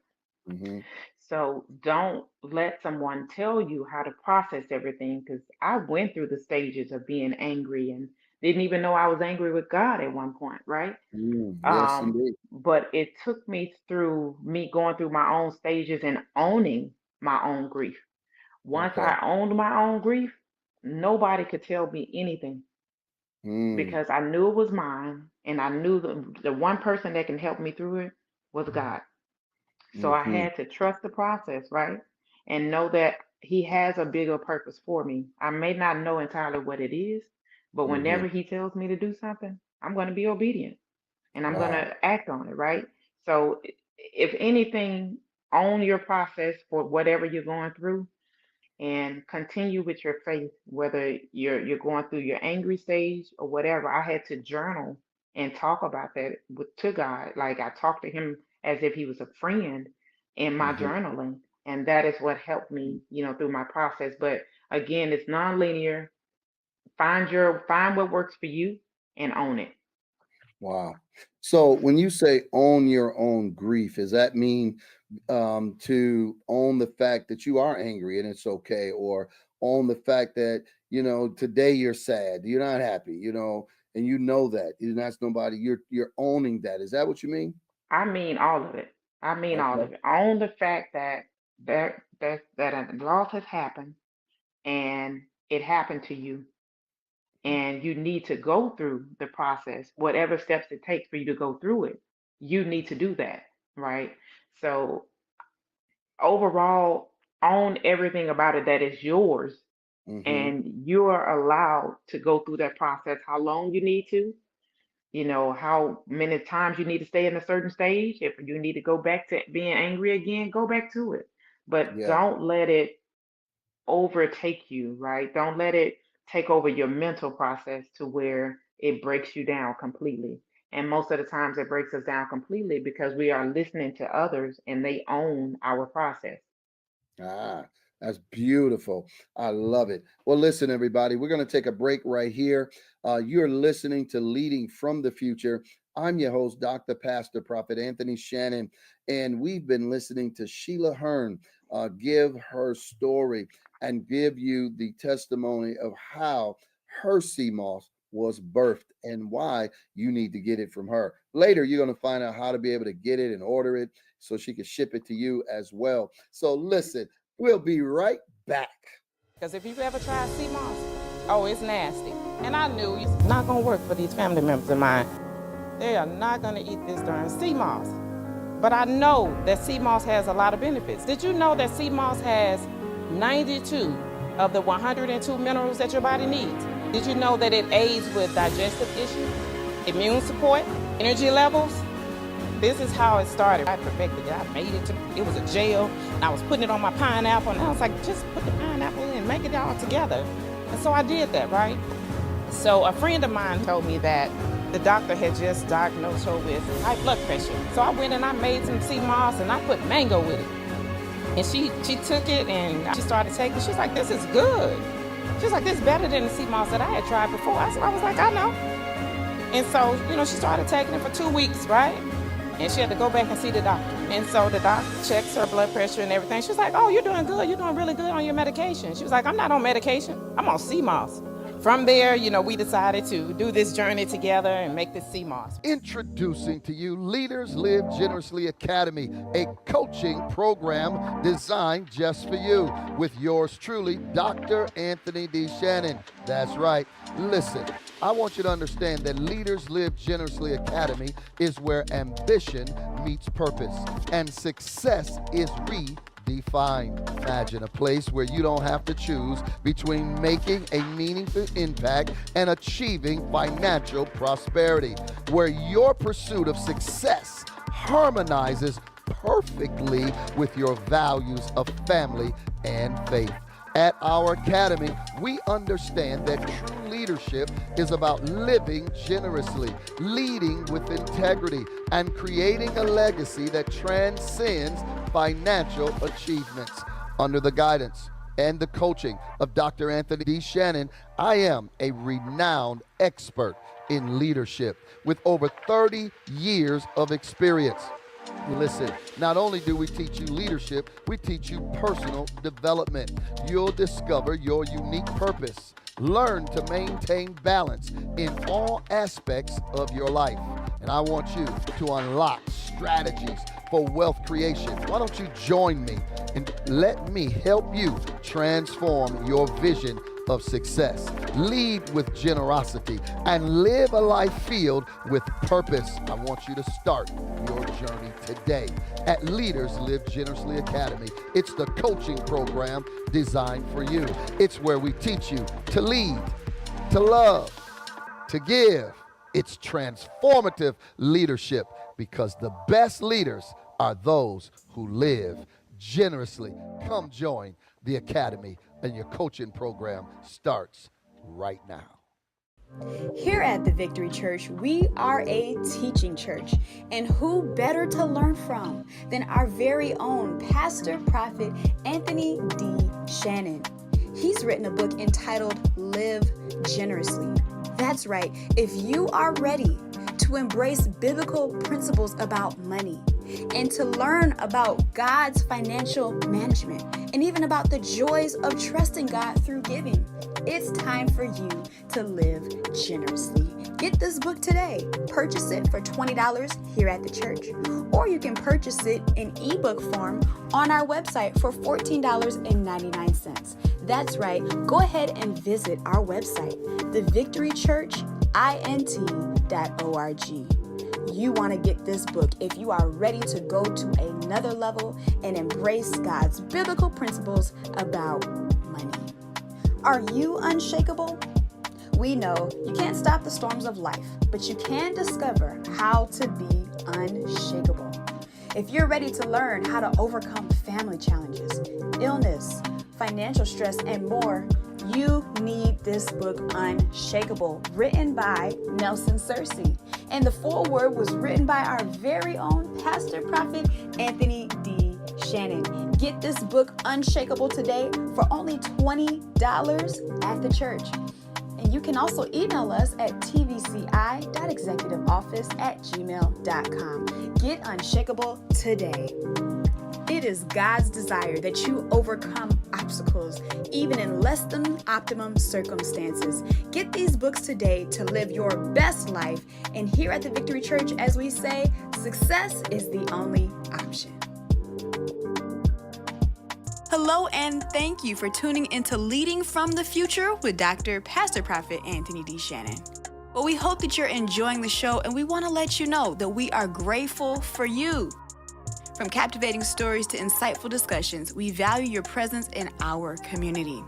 Speaker 1: Hmm.
Speaker 2: So don't let someone tell you how to process everything, because I went through the stages of being angry and didn't even know I was angry with God at one point, right?
Speaker 1: Yes, indeed.
Speaker 2: But it took me through me going through my own stages and owning my own grief. Once
Speaker 1: Okay.
Speaker 2: I owned my own grief, nobody could tell me anything
Speaker 1: Mm,
Speaker 2: because I knew it was mine, and I knew the one person that can help me through it was God. So I
Speaker 1: hmm
Speaker 2: had to trust the process, right? And know that He has a bigger purpose for me. I may not know entirely what it is, but
Speaker 1: hmm
Speaker 2: whenever He tells me to do something, I'm going to be obedient and I'm going
Speaker 1: Wow.
Speaker 2: to act on it, right? So, if anything, own your process for whatever you're going through and continue with your faith, whether you're going through your angry stage or whatever. I had to journal and talk about that to God. Like I talked to him as if he was a friend in my
Speaker 1: hmm
Speaker 2: journaling. And that is what helped me, through my process. But again, it's nonlinear. Find what works for you and own it.
Speaker 1: Wow. So when you say own your own grief, does that mean to own the fact that you are angry and it's okay, or own the fact that today you're sad, you're not happy, and that you didn't ask nobody, you're owning that. Is that what you mean?
Speaker 2: I mean all of it. I mean all
Speaker 1: Okay.
Speaker 2: of it. Own the fact that that a loss has happened and it happened to you, and you need to go through the process, whatever steps it takes for you to go through it. You need to do that, right? So overall, own everything about it that is yours,
Speaker 1: hmm
Speaker 2: and you are allowed to go through that process how long you need to, how many times you need to stay in a certain stage. If you need to go back to being angry again, go back to it. But
Speaker 1: Yeah.
Speaker 2: don't let it overtake you, right? Don't let it take over your mental process to where it breaks you down completely. And most of the times it breaks us down completely because we are listening to others and they own our process.
Speaker 1: Ah, that's beautiful. I love it. Well, listen, everybody, we're going to take a break right here. You're listening to Leading from the Future. I'm your host, Dr. Pastor Prophet Anthony Shannon, and we've been listening to Shelia Hearn give her story and give you the testimony of how her CMOS was birthed and why you need to get it from her. Later, you're going to find out how to be able to get it and order it so she can ship it to you as well. So listen, we'll be right back.
Speaker 4: Because if you've ever tried sea moss, oh, it's nasty. And I knew it's not going to work for these family members of mine. They are not going to eat this darn sea moss. But I know that sea moss has a lot of benefits. Did you know that sea moss has 92 of the 102 minerals that your body needs? Did you know that it aids with digestive issues, immune support, energy levels? This is how it started. I perfected it. I made it it was a gel, and I was putting it on my pineapple, and I was like, just put the pineapple in, make it all together. And so I did that, right? So a friend of mine told me that the doctor had just diagnosed her with high blood pressure. So I went and I made some sea moss, and I put mango with it. And she took it, and she started taking it. She's like, this is good. She's like, this is better than the sea moss that I had tried before. I was like, I know. And so, she started taking it for 2 weeks, right? And she had to go back and see the doctor. And so the doctor checks her blood pressure and everything. She was like, oh, you're doing good. You're doing really good on your medication. She was like, I'm not on medication. I'm on sea moss. From there, we decided to do this journey together and make this sea moss.
Speaker 1: Introducing to you Leaders Live Generously Academy, a coaching program designed just for you with yours truly, Dr. Anthony D. Shannon. That's right. Listen, I want you to understand that Leaders Live Generously Academy is where ambition meets purpose and success is defined. Imagine a place where you don't have to choose between making a meaningful impact and achieving financial prosperity, where your pursuit of success harmonizes perfectly with your values of family and faith. At our academy, we understand that true leadership is about living generously, leading with integrity, and creating a legacy that transcends financial achievements. Under the guidance and the coaching of Dr. Anthony D. Shannon, I am a renowned expert in leadership with over 30 years of experience. Listen, not only do we teach you leadership, we teach you personal development. You'll discover your unique purpose, Learn to maintain balance in all aspects of your life. And I want you to unlock strategies for wealth creation. Why don't you join me and let me help you transform your vision of success, lead with generosity, and live a life filled with purpose. I want you to start your journey today at Leaders Live Generously Academy. It's the coaching program designed for you. It's where we teach you to lead, to love, to give. It's transformative leadership, because the best leaders are those who live generously. Come join the Academy, and your coaching program starts right now.
Speaker 3: Here at the Victory Church, we are a teaching church, and who better to learn from than our very own Pastor Prophet Anthony D. Shannon. He's written a book entitled Live Generously. That's right, if you are ready to embrace biblical principles about money and to learn about God's financial management and even about the joys of trusting God through giving, it's time for you to live generously. Get this book today. Purchase it for $20 here at the church, or you can purchase it in ebook form on our website for $14.99. That's right. Go ahead and visit our website, thevictorychurchint.org. You want to get this book if you are ready to go to another level and embrace God's biblical principles about money. Are you unshakable? We know you can't stop the storms of life, but you can discover how to be unshakable. If you're ready to learn how to overcome family challenges, illness, financial stress, and more, you need this book, Unshakable, written by Nelson Searcy. And the foreword was written by our very own Pastor Prophet Anthony D. Shannon. Get this book, Unshakable, today for only $20 at the church. And you can also email us at tvci.executiveoffice@gmail.com. Get Unshakable today. It is God's desire that you overcome obstacles, even in less than optimum circumstances. Get these books today to live your best life. And here at the Victory Church, as we say, success is the only option. Hello, and thank you for tuning into Leading from the Future with Dr. Pastor Prophet Anthony D. Shannon. Well, we hope that you're enjoying the show, and we want to let you know that we are grateful for you. From captivating stories to insightful discussions, we value your presence in our community.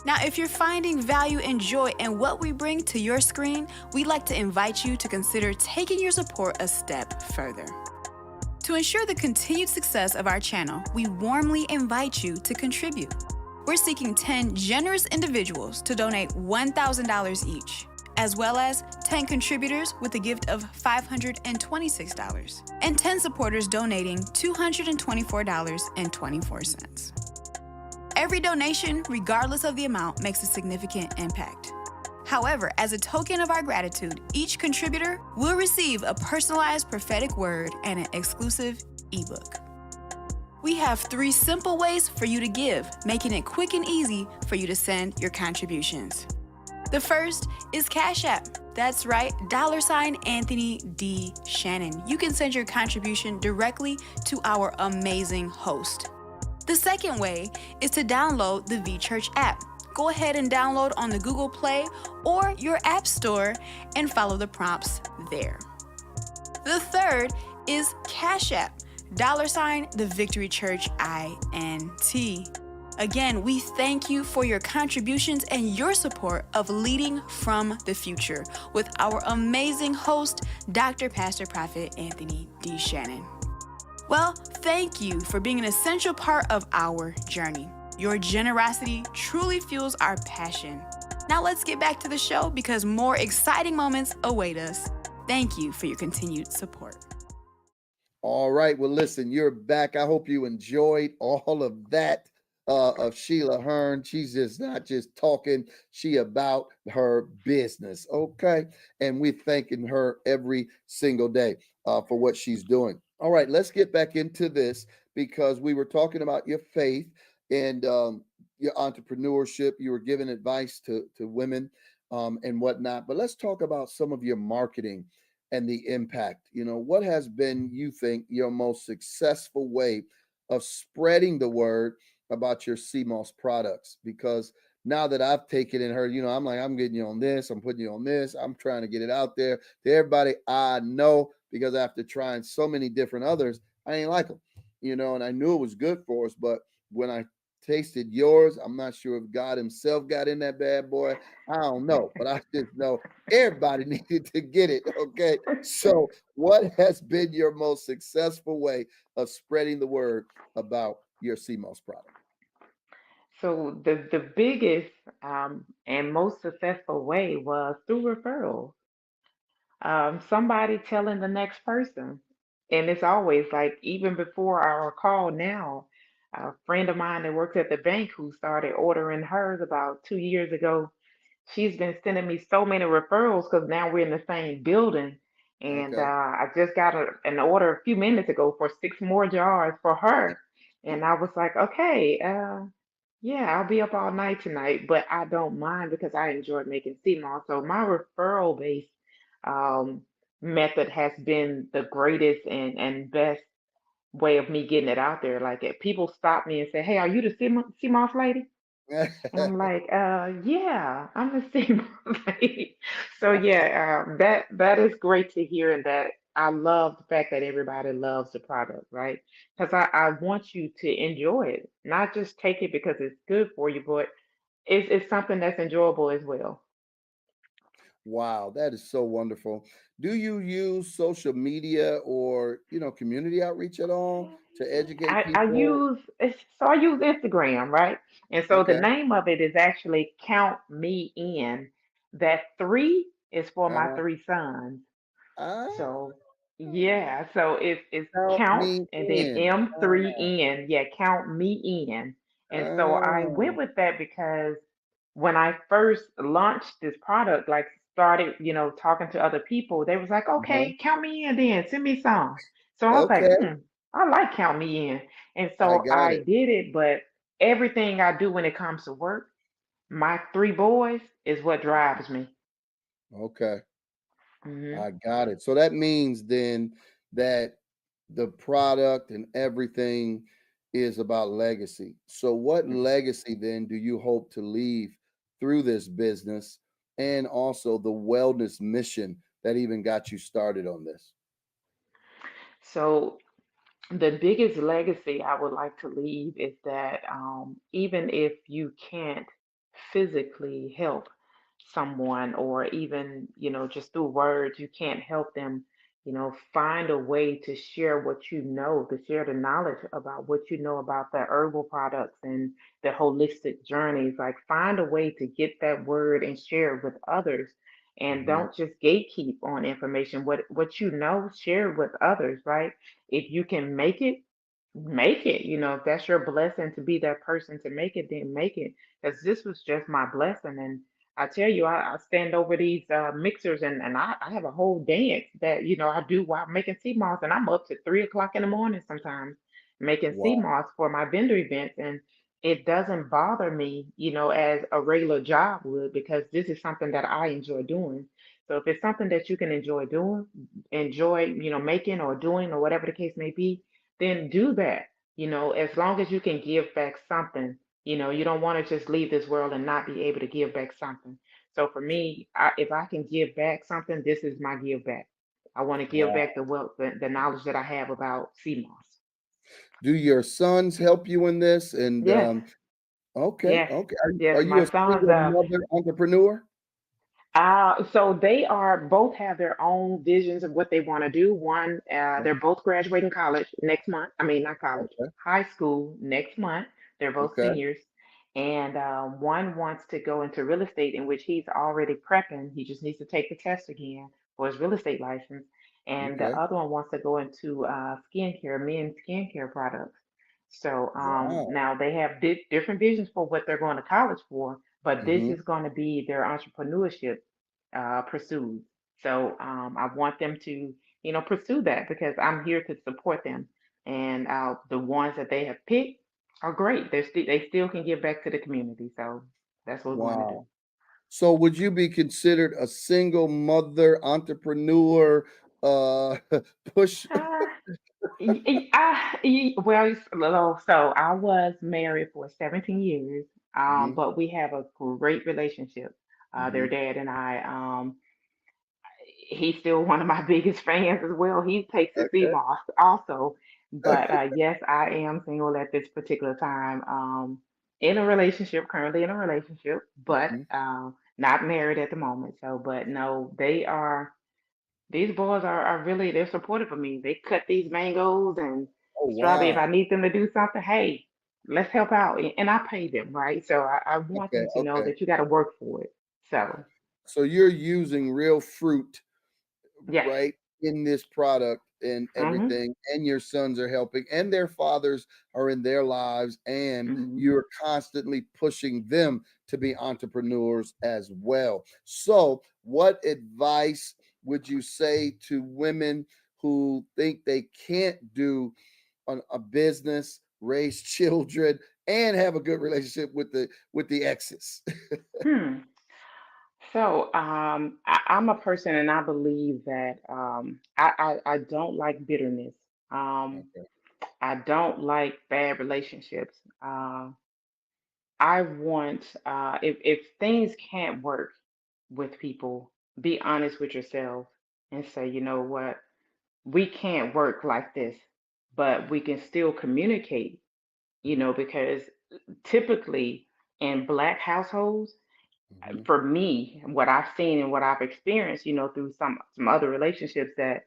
Speaker 3: Now, if you're finding value and joy in what we bring to your screen, we'd like to invite you to consider taking your support a step further. To ensure the continued success of our channel, we warmly invite you to contribute. We're seeking 10 generous individuals to donate $1,000 each, as well as 10 contributors with a gift of $526, and 10 supporters donating $224.24. Every donation, regardless of the amount, makes a significant impact. However, as a token of our gratitude, each contributor will receive a personalized prophetic word and an exclusive ebook. We have 3 simple ways for you to give, making it quick and easy for you to send your contributions. The first is Cash App. That's right, $Anthony D. Shannon. You can send your contribution directly to our amazing host. The second way is to download the V-Church app. Go ahead and download on the Google Play or your App Store and follow the prompts there. The third is Cash App, $the Victory Church INT. Again, we thank you for your contributions and your support of Leading from the Future with our amazing host, Dr. Pastor Prophet Anthony D. Shannon. Well, thank you for being an essential part of our journey. Your generosity truly fuels our passion. Now let's get back to the show because more exciting moments await us. Thank you for your continued support.
Speaker 1: All right. Well, listen, you're back. I hope you enjoyed all of that of Shelia Hearn. She's just not just talking, she about her business. Okay. And we're thanking her every single day for what she's doing. All right. Let's get back into this because we were talking about your faith. And, your entrepreneurship. You were giving advice to women and whatnot. But let's talk about some of your marketing and the impact. What has been, you think, your most successful way of spreading the word about your CMOS products? Because now that I've taken and heard, I'm like, I'm getting you on this, I'm putting you on this, I'm trying to get it out there to everybody I know, because after trying so many different others, I ain't like them, and I knew it was good for us. But when I tasted yours, I'm not sure if God Himself got in that bad boy. I don't know, but I just know everybody needed to get it. Okay. So, what has been your most successful way of spreading the word about your CMOS product?
Speaker 2: So the biggest and most successful way was through referrals. Somebody telling the next person. And it's always like, even before our call now, a friend of mine that works at the bank who started ordering hers about 2 years ago, she's been sending me so many referrals because now we're in the same building. And
Speaker 1: Okay.
Speaker 2: I just got an order a few minutes ago for 6 more jars for her. And I was like, okay, yeah, I'll be up all night tonight, but I don't mind because I enjoy making sea moss. So my referral based um, method has been the greatest and best way of me getting it out there. Like, if people stop me and say, "Hey, are you the sea moss lady?" And I'm like, yeah, I'm the same lady. So yeah, that is great to hear, and that I love the fact that everybody loves the product, right? Because I want you to enjoy it, not just take it because it's good for you, but it's something that's enjoyable as well.
Speaker 1: Wow, that is so wonderful. Do you use social media or, community outreach at all to educate people?
Speaker 2: I use Instagram, right? And so the
Speaker 1: Okay.
Speaker 2: name of it is actually Count Me In. That three is for my
Speaker 1: Uh-huh.
Speaker 2: three sons.
Speaker 1: Ah,
Speaker 2: So yeah, so it's
Speaker 1: count
Speaker 2: count
Speaker 1: me
Speaker 2: and then
Speaker 1: in.
Speaker 2: M3N. Yeah, count me in. And so I went
Speaker 1: Ah,
Speaker 2: with that because when I first launched this product, like started, talking to other people, they was like,
Speaker 1: uh-huh.
Speaker 2: okay, count me in then, send me some. So I was like,
Speaker 1: Okay,
Speaker 2: I like count me in. And
Speaker 1: I
Speaker 2: so
Speaker 1: got
Speaker 2: I
Speaker 1: it.
Speaker 2: did it, but everything I do when it comes to work, my three boys is what drives me.
Speaker 1: Okay,
Speaker 2: Hmm.
Speaker 1: I got it. So that means then that the product and everything is about legacy. So what legacy then do you hope to leave through this business, and also the wellness mission that even got you started on this?
Speaker 2: So the biggest legacy I would like to leave is that even if you can't physically help someone, or even, just through words, you can't help them, find a way to share what you know, to share the knowledge about what you know about the herbal products and the holistic journeys. Like, find a way to get that word and share it with others. And
Speaker 1: Hmm.
Speaker 2: don't just gatekeep on information. What you know, share it with others, right? If you can make it. If that's your blessing to be that person to make it, then make it. Because this was just my blessing. And I tell you, I stand over these mixers, and I have a whole dance that, I do while making sea moss. And I'm up to 3 o'clock in the morning sometimes making sea
Speaker 1: Wow.
Speaker 2: moss for my vendor events. And it doesn't bother me, as a regular job would, because this is something that I enjoy doing. So if it's something that you can enjoy doing, enjoy, making or doing, or whatever the case may be, then do that. As long as you can give back something, you don't want to just leave this world and not be able to give back something. So for me, if I can give back something, this is my give back. I want to give
Speaker 1: Wow.
Speaker 2: back the wealth, the knowledge that I have about CMOS.
Speaker 1: Do your sons help you in this? And
Speaker 2: Yes,
Speaker 1: okay,
Speaker 2: yes,
Speaker 1: okay. Are
Speaker 2: yes.
Speaker 1: you
Speaker 2: My
Speaker 1: a
Speaker 2: sons,
Speaker 1: single mother entrepreneur?
Speaker 2: so they are both have their own visions of what they want to do. One,
Speaker 1: Okay,
Speaker 2: they're both graduating college next month. I mean, not college,
Speaker 1: okay,
Speaker 2: high school next month. They're both
Speaker 1: okay,
Speaker 2: seniors. And one wants to go into real estate, in which he's already prepping. He just needs to take the test again for his real estate license. And the
Speaker 1: okay.
Speaker 2: other one wants to go into skincare, men's skincare products. So
Speaker 1: Wow.
Speaker 2: now they have different visions for what they're going to college for, but this
Speaker 1: Mhm.
Speaker 2: is going to be their entrepreneurship pursued. So I want them to, pursue that, because I'm here to support them. And the ones that they have picked, are great. They still can give back to the community. So that's what we want to do.
Speaker 1: Wow. So would you be considered a single mother entrepreneur push?
Speaker 2: Uh, so I was married for 17 years,
Speaker 1: Hmm.
Speaker 2: but we have a great relationship. Their
Speaker 1: Hmm.
Speaker 2: dad and I. He's still one of my biggest fans as well. He takes the sea
Speaker 1: Okay.
Speaker 2: moss also. But yes, I am single at this particular time. In a relationship, currently in a relationship, but
Speaker 1: Hmm.
Speaker 2: not married at the moment. So, but no, they are. These boys are really they're supportive of me. They cut these mangoes and
Speaker 1: Oh,
Speaker 2: strawberry. If I
Speaker 1: wow.
Speaker 2: need them to do something, hey, let's help out, and I pay them, right? So I want
Speaker 1: Okay.
Speaker 2: them to know
Speaker 1: Okay.
Speaker 2: that you got to work for it. So
Speaker 1: So you're using real fruit,
Speaker 2: yes.
Speaker 1: right, in this product and
Speaker 2: Mm-hmm.
Speaker 1: everything, and your sons are helping, and their fathers are in their lives, and
Speaker 2: Mm-hmm.
Speaker 1: you're constantly pushing them to be entrepreneurs as well. So, what advice would you say to women who think they can't do a business, raise children, and have a good relationship with the exes?
Speaker 2: Hmm. So, I'm a person, and I believe that I don't like bitterness. Um,
Speaker 1: Okay.
Speaker 2: I don't like bad relationships. I want if things can't work with people, be honest with yourself and say, you know what, we can't work like this, but we can still communicate. Because typically in Black households,
Speaker 1: Hmm.
Speaker 2: for me, what I've seen and what I've experienced, through some other relationships, that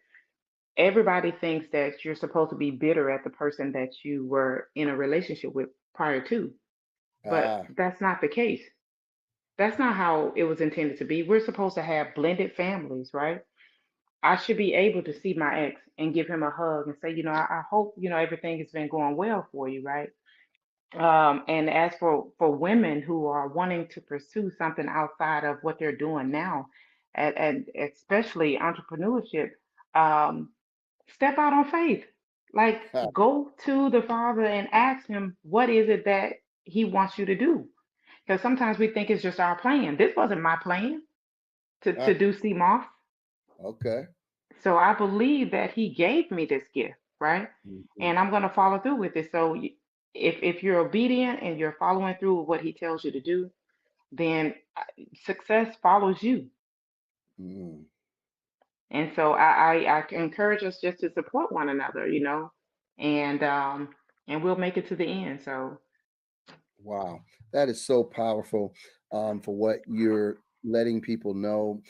Speaker 2: everybody thinks that you're supposed to be bitter at the person that you were in a relationship with prior to, but
Speaker 1: Ah.
Speaker 2: that's not the case. That's not how it was intended to be. We're supposed to have blended families, right? I should be able to see my ex and give him a hug and say, I hope, everything has been going well for you, right? And as for women who are wanting to pursue something outside of what they're doing now, and especially entrepreneurship, um, step out on faith. Like, go to the Father and ask Him, what is it that He wants you to do? Because sometimes we think it's just our plan. This wasn't my plan to
Speaker 1: Ah,
Speaker 2: do CMOS.
Speaker 1: okay.
Speaker 2: So I believe that He gave me this gift, right?
Speaker 1: Mhm.
Speaker 2: And I'm going to follow through with it. So if you're obedient and you're following through with what He tells you to do, then success follows you.
Speaker 1: Mm.
Speaker 2: And so I encourage us just to support one another, and we'll make it to the end. So
Speaker 1: Wow, that is so powerful for what you're letting people know.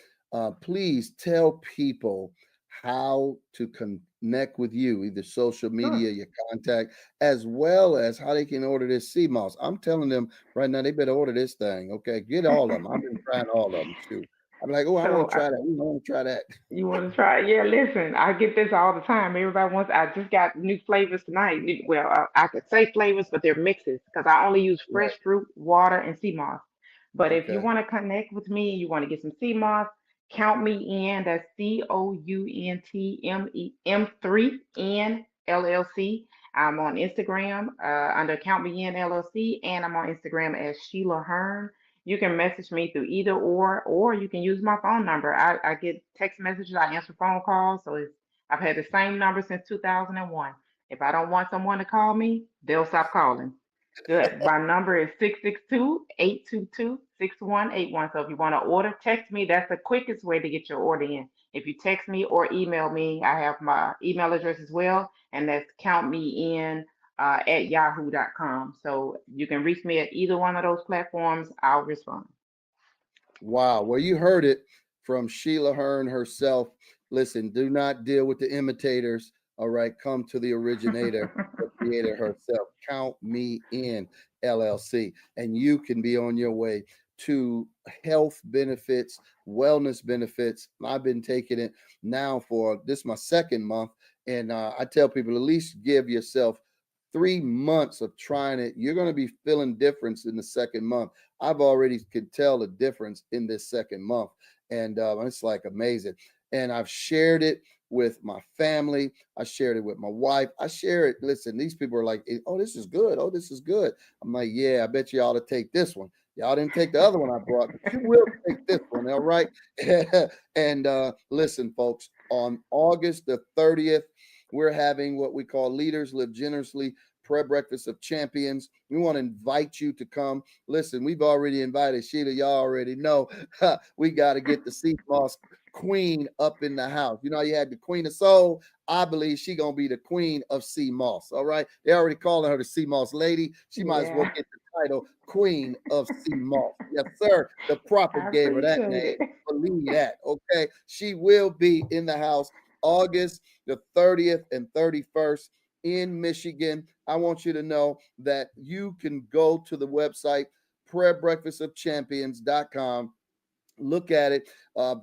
Speaker 1: Please tell people how to connect with you, either social
Speaker 2: sure.
Speaker 1: media, your contact, as well as how they can order this sea moss. I'm telling them right now, they better order this thing. Okay, get all of them. I've been trying all of them. Shoot, I'm like, oh, I want
Speaker 2: So
Speaker 1: to try that. I want to try that.
Speaker 2: you want to try? Yeah, listen, I get this all the time. Everybody wants, I just got new flavors tonight. Well, I could say flavors, but they're mixes because I only use
Speaker 1: Right.
Speaker 2: fresh fruit, water, and sea moss. But if you
Speaker 1: Okay.
Speaker 2: want to connect with me, you want to get some sea moss, count me in. That's COUNTM3NLLC. I'm on Instagram under Count Me In LLC, and I'm on Instagram as Sheila Hearn. You can message me through either or you can use my phone number. I get text messages, I answer phone calls, so I've had the same number since 2001. If I don't want someone to call me, they'll stop calling. Good. My number is 662-822-6181. So if you want to order, text me. That's the quickest way to get your order in. If you text me or email me, I have my email address as well, and that's countmein at yahoo.com. So you can reach me at either one of those platforms. I'll respond.
Speaker 1: Wow. Well, you heard it from Sheila Hearn herself. Listen, do not deal with the imitators. All right. Come to the originator, the creator herself. Count me in, LLC. And you can be on your way to health benefits, wellness benefits. I've been taking it now for this my second month. And I tell people at least give yourself 3 months of trying it. You're going to be feeling difference in the second month. I've already could tell the difference in this second month, and it's like amazing. And I've shared it with my family. I shared it with my wife. I share it. Listen, these people are like, oh, this is good. Oh, this is good. I'm like, yeah, I bet you ought to take this one. Y'all didn't take the other one I brought, but you will take this one, all right? And listen, folks, on August the 30th, we're having what we call Leaders Live Generously Prayer Breakfast of Champions. We want to invite you to come. Listen, we've already invited Shelia. Y'all already know we got to get the sea moss queen up in the house. You know, you had the queen of soul. I believe she gonna be the queen of sea moss. All right, they already calling her the sea moss lady. She might as well get the title queen of sea moss. Yes, sir. The prophet gave her that name. Believe that. Okay, she will be in the house August the 30th and 31st in Michigan. I want you to know that you can go to the website prayerbreakfastofchampions.com. Look at it.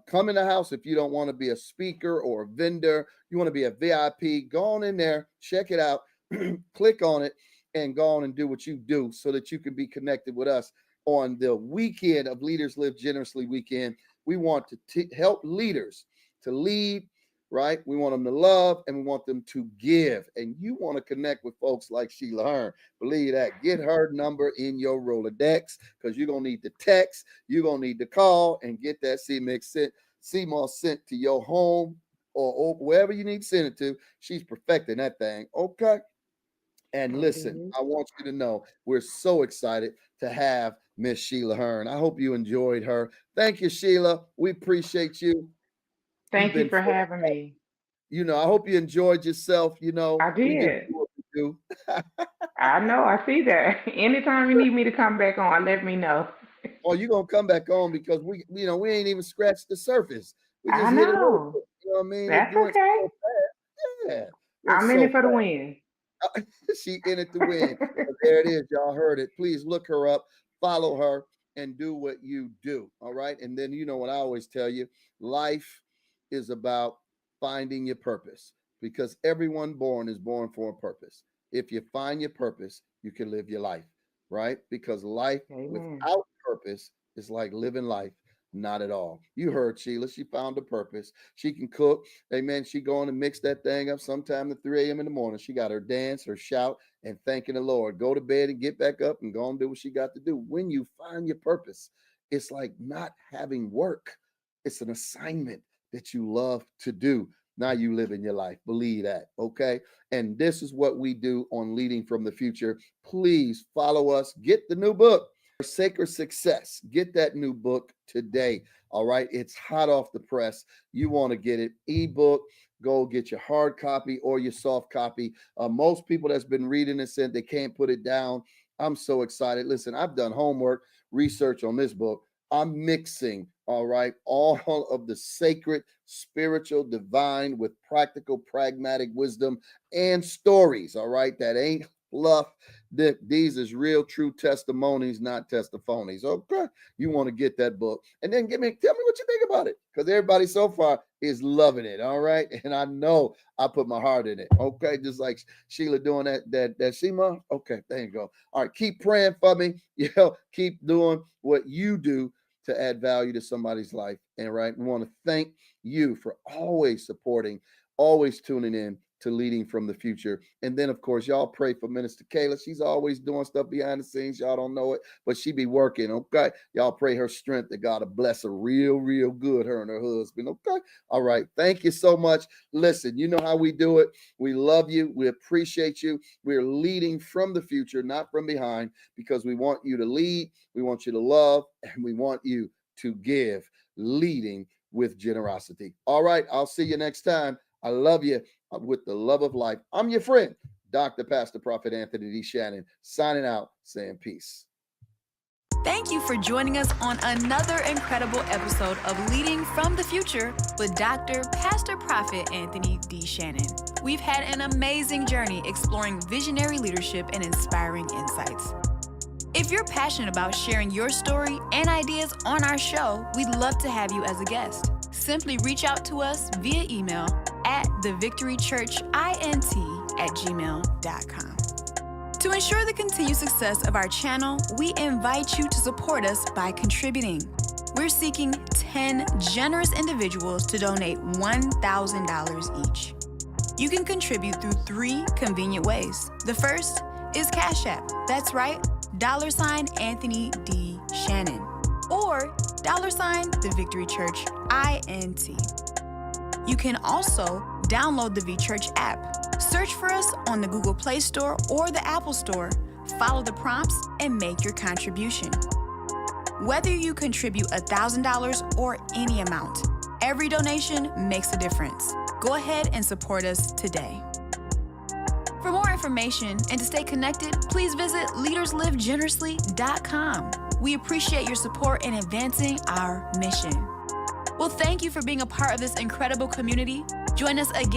Speaker 1: Come in the house if you don't want to be a speaker or a vendor. You want to be a VIP. Go on in there, check it out, click on it, and go on and do what you do so that you can be connected with us on the weekend of Leaders Live Generously weekend. We want to help leaders to lead, right? We want them to love and we want them to give. And you want to connect with folks like Shelia Hearn. Believe that. Get her number in your Rolodex because you're going to need to text, you're going to need to call and get that CMOS sent to your home or wherever you need to send it to. She's perfecting that thing. Okay. And listen, I want you to know we're so excited to have Miss Shelia Hearn. I hope you enjoyed her. Thank you, Shelia. We appreciate you.
Speaker 2: Thank you for having me.
Speaker 1: You know, I hope you enjoyed yourself. You know,
Speaker 2: I did.
Speaker 1: We just do what we do.
Speaker 2: I know. I see that. Anytime you need me to come back on, let me know.
Speaker 1: Oh, you're gonna come back on because we ain't even scratched the surface. We just
Speaker 2: I
Speaker 1: hit it
Speaker 2: know.
Speaker 1: over. You know what I mean?
Speaker 2: That's okay.
Speaker 1: Yeah.
Speaker 2: I'm in it for the win.
Speaker 1: She in it to win. There it is. Y'all heard it. Please look her up, follow her, and do what you do. All right. And then you know what I always tell you: life is about finding your purpose because everyone born is born for a purpose. If you find your purpose, you can live your life, right? Because life without purpose is like living life not at all. You heard Shelia. She found a purpose. She can cook. Amen. She going to mix that thing up sometime at 3 a.m. in the morning. She got her dance, her shout, and thanking the Lord. Go to bed and get back up and go and do what she got to do. When you find your purpose, it's like not having work. It's an assignment that you love to do. Now you live in your life. Believe that. Okay. And this is what we do on Leading from the Future. Please follow us. Get the new book, Sacred Success. Get that new book today. All right. It's hot off the press. You want to get it ebook. Go get your hard copy or your soft copy. Most people that's been reading it said they can't put it down. I'm so excited. Listen, I've done homework, research on this book. I'm mixing, all right, all of the sacred, spiritual, divine with practical, pragmatic wisdom and stories, all right, that ain't fluff. These is real, true testimonies, not testimonies. Okay, you want to get that book, and then tell me what you think about it, because everybody so far is loving it. All right, and I know I put my heart in it. Okay, just like Shelia doing that Shema. Okay, there you go. All right, keep praying for me. Keep doing what you do to add value to somebody's life. And right, we want to thank you for always supporting, always tuning in to Leading from the Future. And then, of course, y'all pray for Minister Kayla. She's always doing stuff behind the scenes. Y'all don't know it, but she be working, okay? Y'all pray her strength, that God will bless her real, real good, her and her husband, okay? All right. Thank you so much. Listen, you know how we do it. We love you. We appreciate you. We're leading from the future, not from behind, because we want you to lead, we want you to love, and we want you to give, leading with generosity. All right. I'll see you next time. I love you with the love of life. I'm your friend, Dr. Pastor Prophet Anthony D. Shannon, signing out, saying peace.
Speaker 3: Thank you for joining us on another incredible episode of Leading from the Future with Dr. Pastor Prophet Anthony D. Shannon. We've had an amazing journey exploring visionary leadership and inspiring insights. If you're passionate about sharing your story and ideas on our show, we'd love to have you as a guest. Simply reach out to us via email at thevictorychurchint@gmail.com. To ensure the continued success of our channel, we invite you to support us by contributing. we're seeking 10 generous individuals to donate $1,000 each. You can contribute through 3 convenient ways. The first is Cash App. That's right, $ Anthony D. Shannon. Or $ The Victory Church, INT. You can also download the VChurch app. Search for us on the Google Play Store or the Apple Store. Follow the prompts and make your contribution. Whether you contribute $1,000 or any amount, every donation makes a difference. Go ahead and support us today. For more information and to stay connected, please visit leaderslivegenerously.com. We appreciate your support in advancing our mission. Well, thank you for being a part of this incredible community. Join us again.